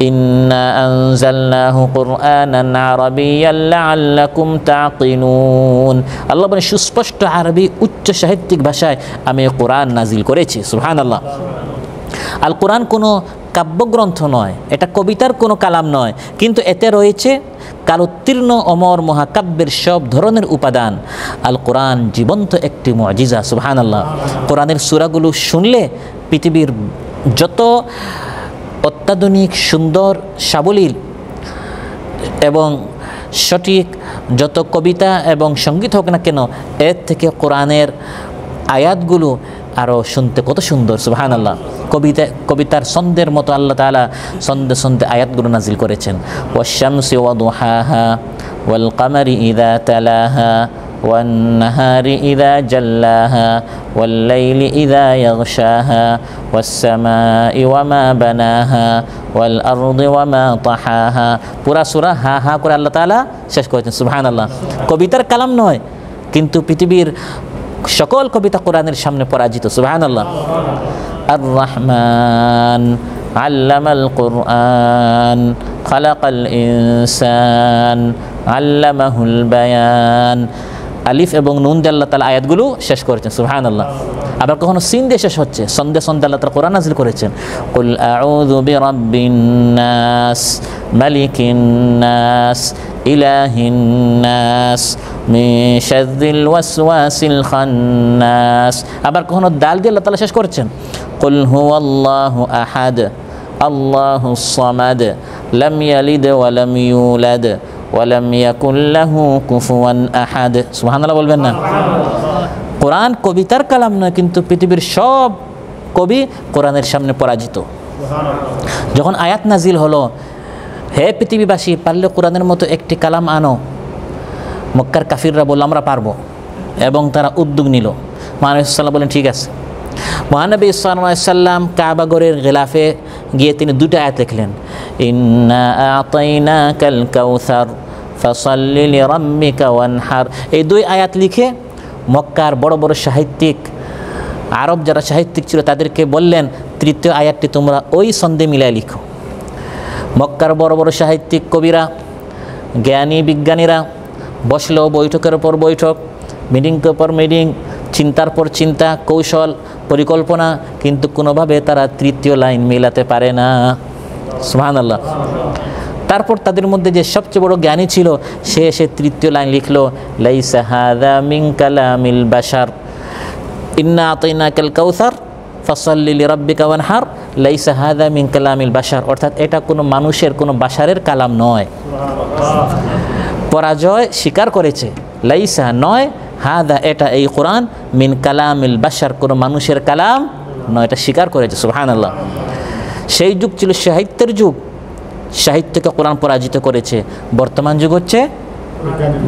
ইন্না আনজালনাহু কুরআনান আরাবিয়্যান লাআল্লাকুম তাকিলুন। আল্লাহ বলেন সুস্পষ্ট আরবি উচ্চ সাহিত্যিক ভাষায় আমি কোরআন নাজিল করেছি। সুবহানাল্লাহ। আল কোরআন কোনো কাব্যগ্রন্থ নয়, এটা কবিতার কোনো কালাম নয়, কিন্তু এতে রয়েছে কালোত্তীর্ণ অমর মহাকাব্যের সব ধরনের উপাদান। আল কোরআন জীবন্ত একটি মুআজিজা। সুবহানাল্লাহ। কোরআনের সূরাগুলো শুনলে পৃথিবীর যত অত্যাধুনিক সুন্দর সাবলীল এবং সঠিক যত কবিতা এবং সঙ্গীত হোক না কেন, এর থেকে কোরআনের আয়াতগুলো আরও শুনতে কত সুন্দর। সুবহানাল্লাহ। কবিতার ছন্দের মতো আল্লাহ তাআলা ছন্দে ছন্দে আয়াতগুলো নাজিল করেছেন। ওয়াশ-শামসি ওয়া দুহাহা ওয়াল কামারি ইযা তালাহা ওয়ান নাহারি ইযা জাল্লাহা ওয়াল লাইলি ইযা ইয়াগশাহা ওয়াস সামাই ওয়া মা বানাহা ওয়াল আরদি ওয়া মা তাহাহা। পুরা সূরা হা হা করে আল্লাহ তাআলা শেষ করেছেন। সুবহানাল্লাহ। কবিতার কালাম নয়, কিন্তু পৃথিবীর সকল কবিতা কোরআনের সামনে পরাজিত। সুবহানাল্লাহ। আর রহমান আল্লামাল কুরআন খালাকাল ইনসান আল্লামাহুল বায়ান। আলিফ এবং নুন দিয়ে আল্লাহ তাআলা আয়াতগুলো শেষ করেছেন। সুবহানাল্লাহ। আবার কখনো সিন দিয়ে শেষ হচ্ছে, সন্দে সন্দে আল্লাহ তাআলা কোরআন নাযিল করেছেন। কুল আউযু বিরাব্বিন নাস মালিকিন নাস ইলাহিন নাস মিন শাররিল ওয়াসওয়াসিল খান্নাস। আবার কখনো দাল দিয়ে আল্লাহ তাআলা শেষ করেছেন। কুল হুয়াল্লাহু আহাদ আল্লাহুস সামাদ লাম ইয়ালিদ ওয়া লাম ইউলাদ ওয়ালাম ইয়াকুল লাহু কুফুয়ান আহাদ। সুবহানাল্লাহ বলবেন না? কোরআন কবিতার কালাম নয়, কিন্তু পৃথিবীর সব কবি কোরআনের সামনে পরাজিত। যখন আয়াত নাজিল হলো, হে পৃথিবীবাসী, পারলে কোরআনের মতো একটি কালাম আনো, মক্কার কাফিররা বলল আমরা পারবো, এবং তারা উদ্যোগ নিল। মহানবী সাল্লাল্লাহু বলেন ঠিক আছে। মহানবী সাল্লাল্লাহু আলাইহি সাল্লাম কাবাগরের গিলাফে গিয়ে তিনি দুটো আয়াত লিখলেন, ইন্না আতাইনাকাল কাউসার ফাসাল্লি লিরাব্বিকা ওয়ানহার। এই দুই আয়াত লিখে মক্কার বড় বড় সাহিত্যিক, আরব যারা সাহিত্যিক ছিল তাদেরকে বললেন তৃতীয় আয়াতটি তোমরা ওই ছন্দে মিলায় লিখো। মক্কার বড় বড় সাহিত্যিক, কবিরা, জ্ঞানী বিজ্ঞানীরা বসলো বৈঠকের পর বৈঠক, মিটিংয়ের পর মিটিং, চিন্তার পর চিন্তা, কৌশল, পরিকল্পনা, কিন্তু কোনোভাবে তারা তৃতীয় লাইন মেলাতে পারে না। সুবহানাল্লাহ। তারপর তাদের মধ্যে যে সবচেয়ে বড় জ্ঞানী ছিল, সে তৃতীয় লাইন লিখলো, লাইসা হাযা মিন কালামিল বাশার ইন্না আতাইনাকাল কাউসার ফাসাল্লি লিরাব্বিকা ওয়ানহার লাইসা হাযা মিন কালামিল বাশার। অর্থাৎ এটা কোনো মানুষের, কোনো বাশারের কালাম নয়। পরাজয় স্বীকার করেছে। লাইসা নয়, হাদা এটা, এই কোরআন, মিন কালামিল বাশার, কোনো মানুষের কালাম নয়, এটা স্বীকার করেছে। সুবহানাল্লাহ। সেই যুগ ছিল সাহিত্যের যুগ, সাহিত্যকে কোরআন পরাজিত করেছে। বর্তমান যুগ হচ্ছে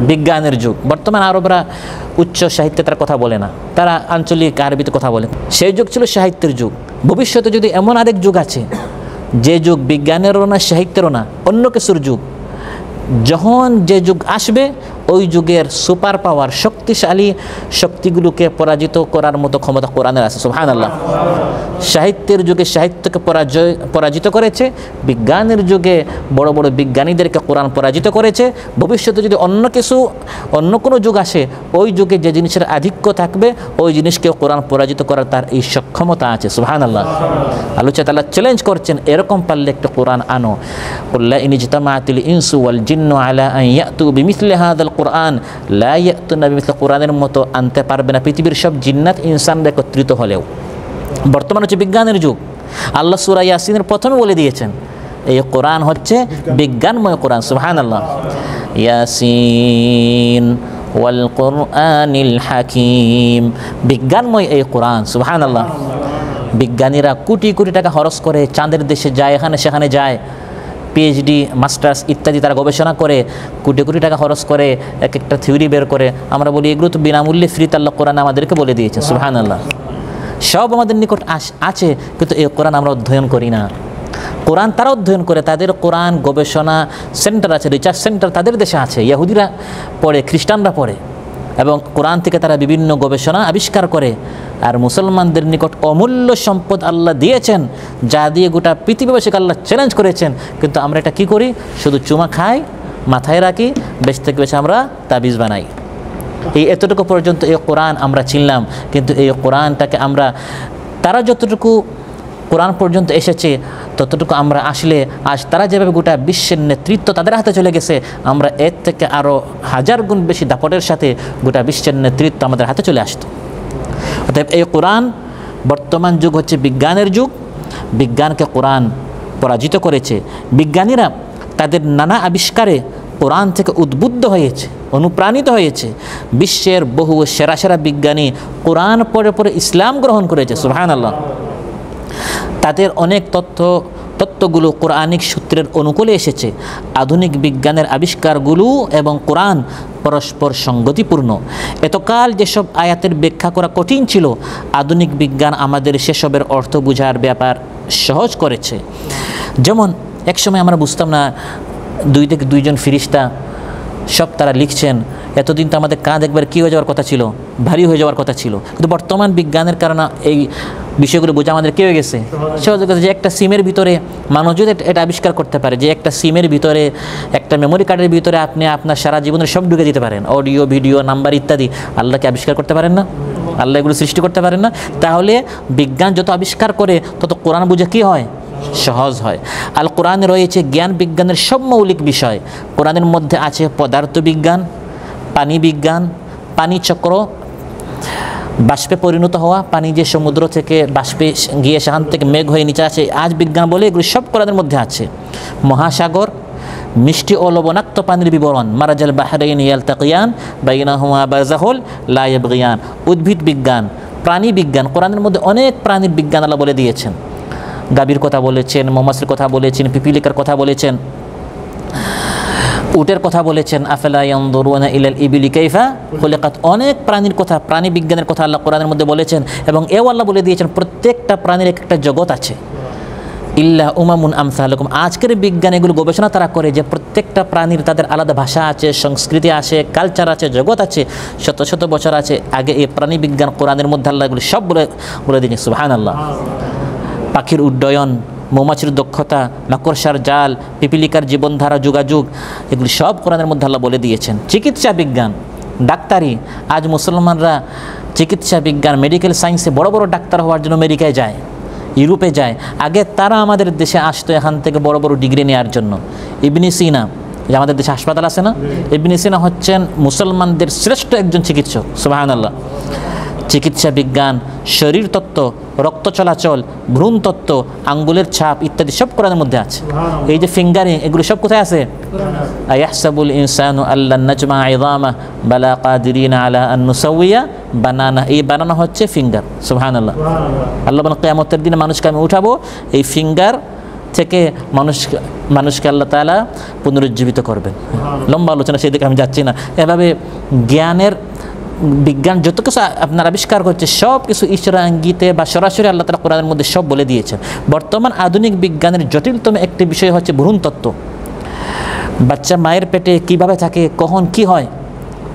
বিজ্ঞানের যুগ। বর্তমান আরবরা উচ্চ সাহিত্যে তার কথা বলে না, তারা আঞ্চলিক আরবিতে কথা বলে। সেই যুগ ছিল সাহিত্যের যুগ। ভবিষ্যতে যদি এমন আরেক যুগ আছে, যে যুগ বিজ্ঞানেরও না সাহিত্যেরও না, অন্য কিছুর যুগ, যখন যে যুগ আসবে ওই যুগের সুপার পাওয়ার, শক্তিশালী শক্তিগুলোকে পরাজিত করার মতো ক্ষমতা কোরআনের আছে। সুবহানাল্লাহ। সাহিত্যের যুগে সাহিত্যকে পরাজিত করেছে, বিজ্ঞানের যুগে বড় বড় বিজ্ঞানীদেরকে কোরআন পরাজিত করেছে। ভবিষ্যতে যদি অন্য কোনো যুগ আসে, ওই যুগে যে জিনিসের আধিক্য থাকবে ওই জিনিসকে কোরআন পরাজিত করার তার এই সক্ষমতা আছে। সুবহানাল্লাহ। আল্লাহ তাআলা চ্যালেঞ্জ করছেন, এরকম পারলে একটা কোরআন আনো। কুল্লা ইন ইজতামাআতিল ইনসু ওয়াল জিন্নু আলা আন ইয়াতু বিমিসলি হাযাল কুরআন লা ইয়াতুনা বিমিসলি, কোরআনের মতো আনতে পারবে না পৃথিবীর সব জিন্নাত ইনসানরা একত্রিত হলেও। বর্তমান হচ্ছে বিজ্ঞানের যুগ। আল্লাহ সূরা ইয়াসিনের প্রথমে বলে দিয়েছেন এই কোরআন হচ্ছে বিজ্ঞানময় কোরআন। সুবহানাল্লাহ। ইয়াসিন ওয়াল কুরআনিল হাকিম, বিজ্ঞানময় এই কোরআন। সুবহানাল্লাহ। বিজ্ঞানীরা কোটি কোটি টাকা খরচ করে চাঁদের দেশে যায়, এখানে সেখানে যায়, পিএইচডি, মাস্টার্স ইত্যাদি তারা গবেষণা করে, কোটি কোটি টাকা খরচ করে এক একটা থিওরি বের করে। আমরা বলি এগুলো তো বিনামূল্যে ফ্রিতে আল্লাহ কোরআন আমাদেরকে বলে দিয়েছে। সুবহানাল্লাহ। সব আমাদের নিকট আছে, কিন্তু এই কোরআন আমরা অধ্যয়ন করি না। কোরআন তারা অধ্যয়ন করে, তাদের কোরআন গবেষণা সেন্টার আছে, রিসার্চ সেন্টার তাদের দেশে আছে, ইহুদিরা পড়ে, খ্রিস্টানরা পড়ে, এবং কোরআন থেকে তারা বিভিন্ন গবেষণা আবিষ্কার করে। আর মুসলমানদের নিকট অমূল্য সম্পদ আল্লাহ দিয়েছেন, যা দিয়ে গোটা পৃথিবীবাসীকে আল্লাহ চ্যালেঞ্জ করেছেন, কিন্তু আমরা এটা কী করি? শুধু চুমা খাই, মাথায় রাখি, বেশ থেকে বেশি আমরা তাবিজ বানাই। এই এতটুকু পর্যন্ত এই কোরআন আমরা চিনলাম, কিন্তু এই কোরআনটাকে আমরা, তারা যতটুকু কোরআন পর্যন্ত এসেছে ততটুকু আমরা আসলে আজ তারা যেভাবে গোটা বিশ্বের নেতৃত্ব তাদের হাতে চলে গেছে, আমরা এর থেকে আরও হাজার গুণ বেশি দাপটের সাথে গোটা বিশ্বের নেতৃত্ব আমাদের হাতে চলে আসতো। অতএব এই কোরআন, বর্তমান যুগ হচ্ছে বিজ্ঞানের যুগ, বিজ্ঞানকে কোরআন পরাজিত করেছে। বিজ্ঞানীরা তাদের নানা আবিষ্কারে কোরআন থেকে উদ্বুদ্ধ হয়েছে, অনুপ্রাণিত হয়েছে। বিশ্বের বহু সেরা সেরা বিজ্ঞানী কোরআন পড়ে পড়ে ইসলাম গ্রহণ করেছে, সুবহানাল্লাহ। তাদের অনেক তত্ত্বগুলো কোরআনিক সূত্রের অনুকূলে এসেছে। আধুনিক বিজ্ঞানের আবিষ্কারগুলো এবং কোরআন পরস্পর সঙ্গতিপূর্ণ। এতকাল যেসব আয়াতের ব্যাখ্যা করা কঠিন ছিল, আধুনিক বিজ্ঞান আমাদের সেসবের অর্থ বোঝার ব্যাপার সহজ করেছে। যেমন একসময় আমরা বুঝতাম না 2 থেকে 2 জন ফিরিস্তা, সব তারা লিখছেন। এতদিন তো আমাদের কাঁধ একবার কী হয়ে যাওয়ার কথা ছিল, ভারী হয়ে যাওয়ার কথা ছিল, কিন্তু বর্তমান বিজ্ঞানের কারণে এই বিষয়গুলো বোঝা আমাদের কী হয়ে গেছে, সহজ হয়ে গেছে। যে একটা সিমের ভিতরে মানুষ যদি এটা আবিষ্কার করতে পারে, যে একটা সিমের ভিতরে, একটা মেমোরি কার্ডের ভিতরে আপনি আপনার সারা জীবনের সব ঢুকে দিতে পারেন, অডিও, ভিডিও, নাম্বার ইত্যাদি, আল্লাহকে আবিষ্কার করতে পারেন না? আল্লাহ এগুলো সৃষ্টি করতে পারেন না? তাহলে বিজ্ঞান যত আবিষ্কার করে তত কোরআন বুঝে কী হয়? সহজ হয়। আল কোরআনে রয়েছে জ্ঞান বিজ্ঞানের সব মৌলিক বিষয়। কোরআনের মধ্যে আছে পদার্থবিজ্ঞান, পানি বিজ্ঞান, পানি চক্র, বাষ্পে পরিণত হওয়া, পানি যে সমুদ্র থেকে বাষ্পে গিয়ে সেখান থেকে মেঘ হয়ে নিচে আছে, আজ বিজ্ঞান বলে, এগুলো সব কোরআনের মধ্যে আছে। মহাসাগর, মিষ্টি ও লবণাক্ত পানির বিবরণ, মারাজাল বাহরাইন ইয়ালতাকিয়ান বাইনাহুমা বারযাখুন লা ইয়াবগিয়ান। উদ্ভিদ বিজ্ঞান, প্রাণী বিজ্ঞান, কোরআনের মধ্যে অনেক প্রাণীর বিজ্ঞান আল্লাহ বলে দিয়েছেন। গাভীর কথা বলেছেন, মৌমাছির কথা বলেছেন, পিপিলিকার কথা বলেছেন, উটের কথা বলেছেন। আফালা ইয়ানজুরুনা ইলাল ইবিলি কাইফা খুলিকাত। অনেক প্রাণীর কথা, প্রাণী বিজ্ঞানের কথা আল্লাহ কোরআনের মধ্যে বলেছেন, এবং এও আল্লাহ বলে দিয়েছেন প্রত্যেকটা প্রাণীর একটা জগৎ আছে। ইল্লা উমামুন আমসালুকুম। আজকের বিজ্ঞান এগুলো গবেষণা তারা করে যে প্রত্যেকটা প্রাণীর তাদের আলাদা ভাষা আছে, সংস্কৃতি আছে, কালচার আছে, জগৎ আছে, শত শত বছর আছে। আগে এই প্রাণী বিজ্ঞান কোরআনের মধ্যে আল্লাহ এগুলো সব বলে দিয়েছেন, সুবহানাল্লাহ। পাখির উড্ডয়ন, মৌমাছির দক্ষতা, মাকড়সার জাল, পিপিলিকার জীবনধারা, যোগাযোগ, এগুলি সব কোরআনের মধ্যে আল্লাহ বলে দিয়েছেন। চিকিৎসা বিজ্ঞান, ডাক্তারি, আজ মুসলমানরা চিকিৎসা বিজ্ঞান, মেডিকেল সায়েন্সে বড় বড় ডাক্তার হওয়ার জন্য আমেরিকায় যায়, ইউরোপে যায়। আগে তারা আমাদের দেশে আসতো এখান থেকে বড় বড় ডিগ্রি নেওয়ার জন্য। ইবনে সিনা, যে আমাদের দেশে হাসপাতাল আছে না, ইবনে সিনা হচ্ছেন মুসলমানদের শ্রেষ্ঠ একজন চিকিৎসক, সুবহানাল্লাহ। চিকিৎসা বিজ্ঞান, শরীর তত্ত্ব, রক্ত চলাচল, ভ্রূণ তত্ত্ব, আঙ্গুলের ছাপ ইত্যাদি সব কোরআনের মধ্যে আছে। এই যে ফিঙ্গারিং, এগুলো সব কোথায় আছে? আয়াহসাবুল ইনসানু আল্লান নাজমা ইযামা বালা কাদিরিনা আলা আন নুসাউইয়া বানানা। এই বানানা হচ্ছে ফিঙ্গার, সুবহানাল্লাহ। আল্লাহ বলেন কিয়ামতের দিনে মানুষকে আমি উঠাবো, এই ফিঙ্গার থেকে মানুষকে আল্লাহ তাআলা পুনরুজ্জীবিত করবেন। লম্বা আলোচনা, সেই দিকে আমি যাচ্ছি না। এভাবে জ্ঞানের বিজ্ঞান যত কিছু আপনার আবিষ্কার করছে সব কিছু ঈশ্বর ইঙ্গিতে বা সরাসরি আল্লাহ তাআলা কোরআনের মধ্যে সব বলে দিয়েছেন। বর্তমান আধুনিক বিজ্ঞানের জটিলতম একটি বিষয় হচ্ছে ভ্রূণ তত্ত্ব। বাচ্চা মায়ের পেটে কিভাবে থাকে, কখন কি হয়।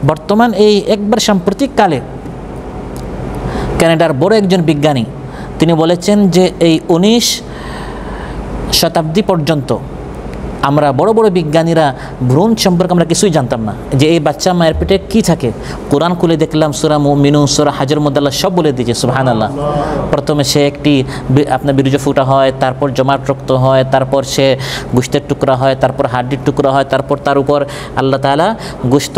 বর্তমান এই একবার সাম্প্রতিক কালে কানাডার বড় একজন বিজ্ঞানী তিনি বলেছেন যে এই 19 শতাব্দী পর্যন্ত আমরা বড় বড় বিজ্ঞানীরা ভ্রূণ সম্পর্কে আমরা কিছুই জানতাম না, যে এই বাচ্চা মায়ের পেটে কী থাকে। কোরআন খুলে দেখলাম সূরা মুমিনুন, সূরা হাজর মধ্যে আল্লাহ সব বলে দিয়েছে, সুবহানাল্লাহ। প্রথমে সে একটি আপনার বীর্য ফুটা হয়, তারপর জমাট রক্ত হয়, তারপর সে গোশতের টুকরা হয়, তারপর হাড্ডির টুকরা হয়, তারপর তার উপর আল্লাহ তাআলা গোশত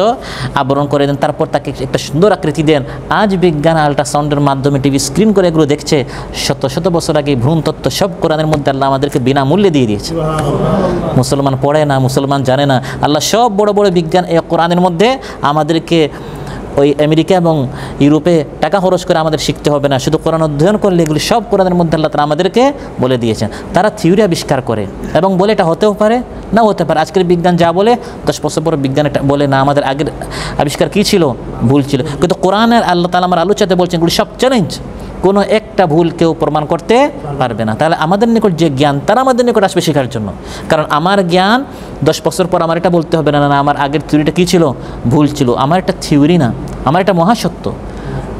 আবরণ করে দেন, তারপর তাকে একটা সুন্দর আকৃতি দেন। আজ বিজ্ঞান আল্ট্রাসাউন্ডের মাধ্যমে টিভি স্ক্রিন করে এগুলো দেখছে। শত শত বছর আগে ভ্রূণ তত্ত্ব সব কোরআনের মধ্যে আল্লাহ আমাদেরকে বিনামূল্যে দিয়ে দিয়েছে। মুসলমান পড়ে না, মুসলমান জানে না। আল্লাহ সব বড় বড় বিজ্ঞান এই কোরআনের মধ্যে আমাদেরকে, ওই আমেরিকা এবং ইউরোপে টাকা খরচ করে আমাদের শিখতে হবে না, শুধু কোরআন অধ্যয়ন করলে এগুলি সব কোরআনের মধ্যে আল্লাহ তাআলা আমাদেরকে বলে দিয়েছেন। তারা থিওরি আবিষ্কার করে এবং বলে এটা হতেও পারে, না হতে পারে। আজকের বিজ্ঞান যা বলে 10 বছর পর বিজ্ঞান এটা বলে না, আমাদের আগের আবিষ্কার কী ছিল, ভুল ছিল। কিন্তু কোরআনের আল্লাহ তাআলা আমার আলোচনাতে বলছেন এগুলি সব চ্যালেঞ্জ। কোনো এক একটা ভুল কেউ প্রমাণ করতে পারবে না। তাহলে আমাদের নিকট যে জ্ঞান, তারা আমাদের নিকট আসবে শেখার জন্য। কারণ আমার জ্ঞান 10 বছর পর আমার এটা বলতে হবে না, না আমার আগের থিওরিটা কী ছিল, ভুল ছিল। আমার একটা থিওরি না, আমার এটা মহাসত্য।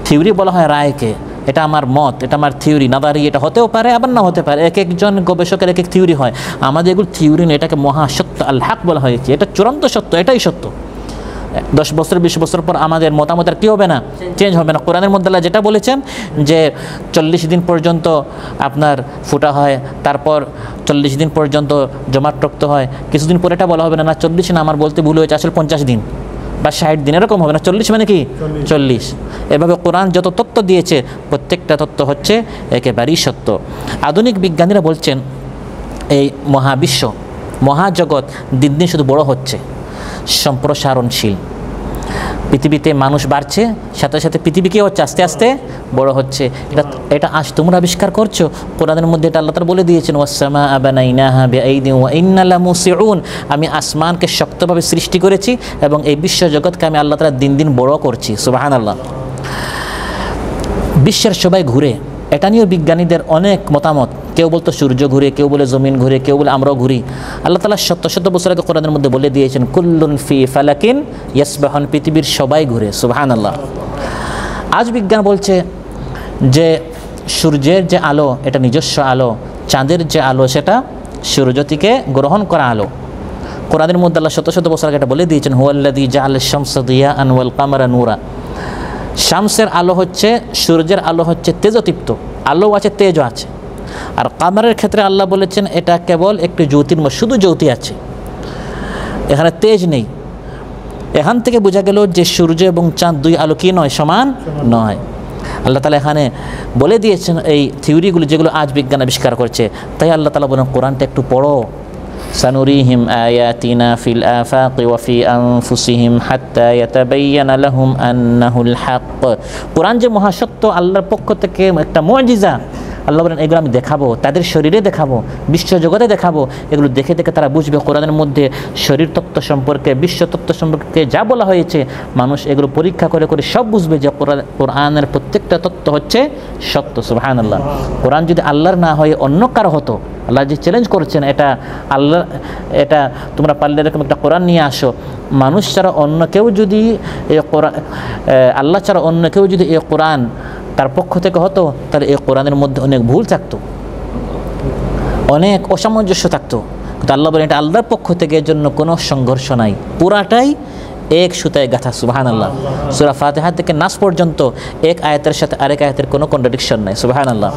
থিওরি বলা হয় রায়কে, এটা আমার মত, এটা আমার থিওরি নাদারি, এটা হতেও পারে আবার না হতে পারে, এক একজন গবেষকের এক এক থিওরি হয়। আমাদের এগুলো থিওরি নেই, এটাকে মহাসত্য আল হক বলা হয়েছে। এটা চূড়ান্ত সত্য, এটাই সত্য। 10 বছর 20 বছর পর আমাদের মতামতের কী হবে না, চেঞ্জ হবে না। কোরআনের মধ্যে আল্লাহ যেটা বলেছেন যে 40 দিন পর্যন্ত আপনার ফোটা হয়, তারপর 40 দিন পর্যন্ত জমাট রক্ত হয়, কিছুদিন পরে এটা বলা হবে না, না 40 না আমার বলতে ভুল হয়েছে, আসলে 50 দিন বা 60 দিন, এরকম হবে না। 40 মানে কি 40। এভাবে কোরআন যত তত্ত্ব দিয়েছে প্রত্যেকটা তত্ত্ব হচ্ছে একেবারেই সত্য। আধুনিক বিজ্ঞানীরা বলছেন এই মহাবিশ্ব, মহাজগৎ দিন দিন শুধু বড় হচ্ছে, সম্প্রসারণশীল। পৃথিবীতে মানুষ বাড়ছে, সাথে সাথে পৃথিবীকে হচ্ছে আস্তে আস্তে বড় হচ্ছে। এটা আজ তোমরা আবিষ্কার করছো। কোরআনের মধ্যে এটা আল্লাহ তাআলা বলে দিয়েছেন, ওয়াসসামা বানাইনাহা বিআইদিন ওয়া ইন্না লামুসিউন, আমি আসমানকে শক্তভাবে সৃষ্টি করেছি এবং এই বিশ্ব জগৎকে আমি আল্লাহ তাআলা দিন দিন বড় করছি। সুবহানাল্লাহ। বিশ্বের সবাই ঘুরে, এটা নিয়েও বিজ্ঞানীদের অনেক মতামত। কেউ বলতো সূর্য ঘুরে, কেউ বলে জমিন ঘুরে, কেউ বলে আমরাও ঘুরি। আল্লাহ তাআলা শত শত বছর আগে কোরআনের মধ্যে বলে দিয়েছেন, কুল্লুন ফি ফালাকিন ইয়াসবাহুন, পৃথিবীর সবাই ঘুরে। সুবহানাল্লাহ। আজ বিজ্ঞান বলছে যে সূর্যের যে আলো এটা নিজস্ব আলো, চাঁদের যে আলো সেটা সূর্য থেকে গ্রহণ করা আলো। কোরআনের মধ্যে আল্লাহ শত শত বছর আগে এটা বলে দিয়েছেন, হুয়াল্লাযী জাআলাশ শামসা দিয়াআন ওয়াল কামারা নূরা। শামসের আলো হচ্ছে, সূর্যের আলো হচ্ছে তেজদীপ্ত, আলো আছে তেজও আছে। আর কামারের ক্ষেত্রে আল্লাহ বলেছেন এটা কেবল একটি জ্যোতির্ময়, শুধু জ্যোতি আছে, এখানে তেজ নেই। এখান থেকে বোঝা গেল যে সূর্য এবং চাঁদ দুই আলো কি নয়, সমান নয়। আল্লাহ তাআলা এখানে বলে দিয়েছেন এই থিওরিগুলো যেগুলো আজ বিজ্ঞান আবিষ্কার করছে। তাই আল্লাহ তাআলা বলেন কোরআনটা একটু পড়ো, সানুরিহিম আয়াতিনা ফিল আফাকি ওয়া ফি আনফুসিহিম হাত্তা ইয়াতাবায়্যানা লাহুম আন্নাহুল হক। কোরআন যে মহাসত্য, আল্লাহর পক্ষ থেকে একটা মুজিজা। আল্লাহ বলেন এগুলো আমি দেখাবো, তাদের শরীরে দেখাবো, বিশ্বজগতে দেখাবো। এগুলো দেখে দেখে তারা বুঝবে কোরআনের মধ্যে শরীর তত্ত্ব সম্পর্কে, বিশ্ব তত্ত্ব সম্পর্কে যা বলা হয়েছে, মানুষ এগুলো পরীক্ষা করে করে সব বুঝবে যে কোরআনের প্রত্যেকটা তত্ত্ব হচ্ছে সত্য। সুবহানাল্লাহ। কোরআন যদি আল্লাহর না হয়ে অন্য কারো হতো, আল্লাহ যে চ্যালেঞ্জ করছেন এটা আল্লাহ, এটা তোমরা পারলে এরকম একটা কোরআন নিয়ে আসো। মানুষ ছাড়া অন্য কেউ যদি এই কোরআন, আল্লাহ ছাড়া অন্য কেউ যদি এই কোরআন তার পক্ষ থেকে হতো, তাহলে এই কোরআনের মধ্যে অনেক ভুল থাকতো, অনেক অসামঞ্জস্য থাকতো। কিন্তু আল্লাহ বলেন এটা আল্লাহর পক্ষ থেকে, এর জন্য কোনো সংঘর্ষ নাই, পুরাটাই এক সুতায় গাঁথা। সুবহানাল্লাহ। সূরা ফাতিহা থেকে নাস পর্যন্ত এক আয়াতের সাথে আরেক আয়াতের কোনো কন্ট্রাডিকশন নাই। সুবহানাল্লাহ।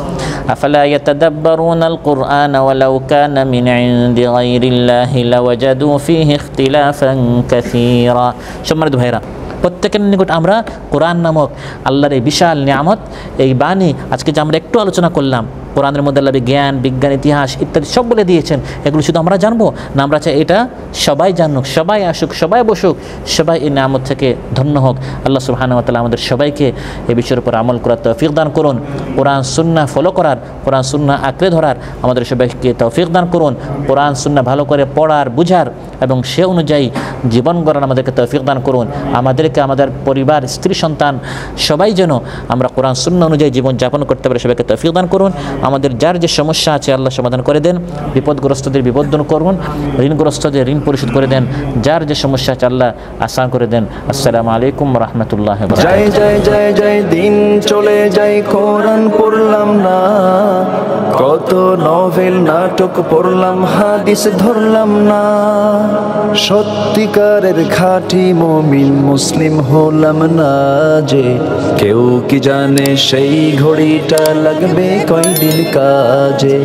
আফালা ইয়াতাদাব্বারুনাল কুরআনা ওয়ালাউ কানা মিন ইনদি গায়রিল্লাহি লাওয়াজাদু ফীহি ইখতিলাফান কাসীরা। সম্মানিত ভাইরা, প্রত্যেকের নিকট আমরা কোরআন নামক আল্লাহর এই বিশাল নিয়ামত, এই বাণী আজকে যে আমরা একটু আলোচনা করলাম, কোরআনের মধ্যে আল্লাহ জ্ঞান, বিজ্ঞান, ইতিহাস ইত্যাদি সব বলে দিয়েছেন। এগুলো শুধু আমরা জানবো না, আমরা চাই এটা সবাই জানুক, সবাই আসুক, সবাই বসুক, সবাই এই নিয়ামত থেকে ধন্য হোক। আল্লাহ সুবহানাহু ওয়া তাআলা আমাদের সবাইকে এই বিষয়ের উপর আমল করার তৌফিক দান করুন, কোরআন সুন্নাহ ফলো করার, কোরআন সুন্নাহ আঁকড়ে ধরার আমাদের সবাইকে তৌফিক দান করুন, কোরআন সুন্নাহ ভালো করে পড়ার, বুঝার এবং সে অনুযায়ী জীবন গড়ার আমাদেরকে তৌফিক দান করুন। আমাদেরকে, আমাদের পরিবার, স্ত্রী, সন্তান সবাই যেন আমরা কোরআন সুন্নাহ অনুযায়ী জীবন যাপন করতে পারি, সবাইকে তৌফিক দান করুন। আমাদের যার যে সমস্যা আছে আল্লাহ সমাধান করে দেন, বিপদগ্রস্তদের বিপদ দূর করুন, ঋণগ্রস্তদের ঋণ পরিশোধ করে দেন, যার যে সমস্যা আছে আল্লাহ আসান করে দেন। আসসালামু আলাইকুম ওয়া রাহমাতুল্লাহি ওয়া বারাকাতুহু। জয় জয় জয় জয়, দিন চলে যায় কোরআন পড়লাম না, কত নভেল নাটক পড়লাম, হাদিস ধরলাম না, সত্যিকারের খাঁটি মুমিন মুসলিম হলাম না যে, কেউ কি জানে সেই ঘড়িটা লাগবে কয়দিন কাজে।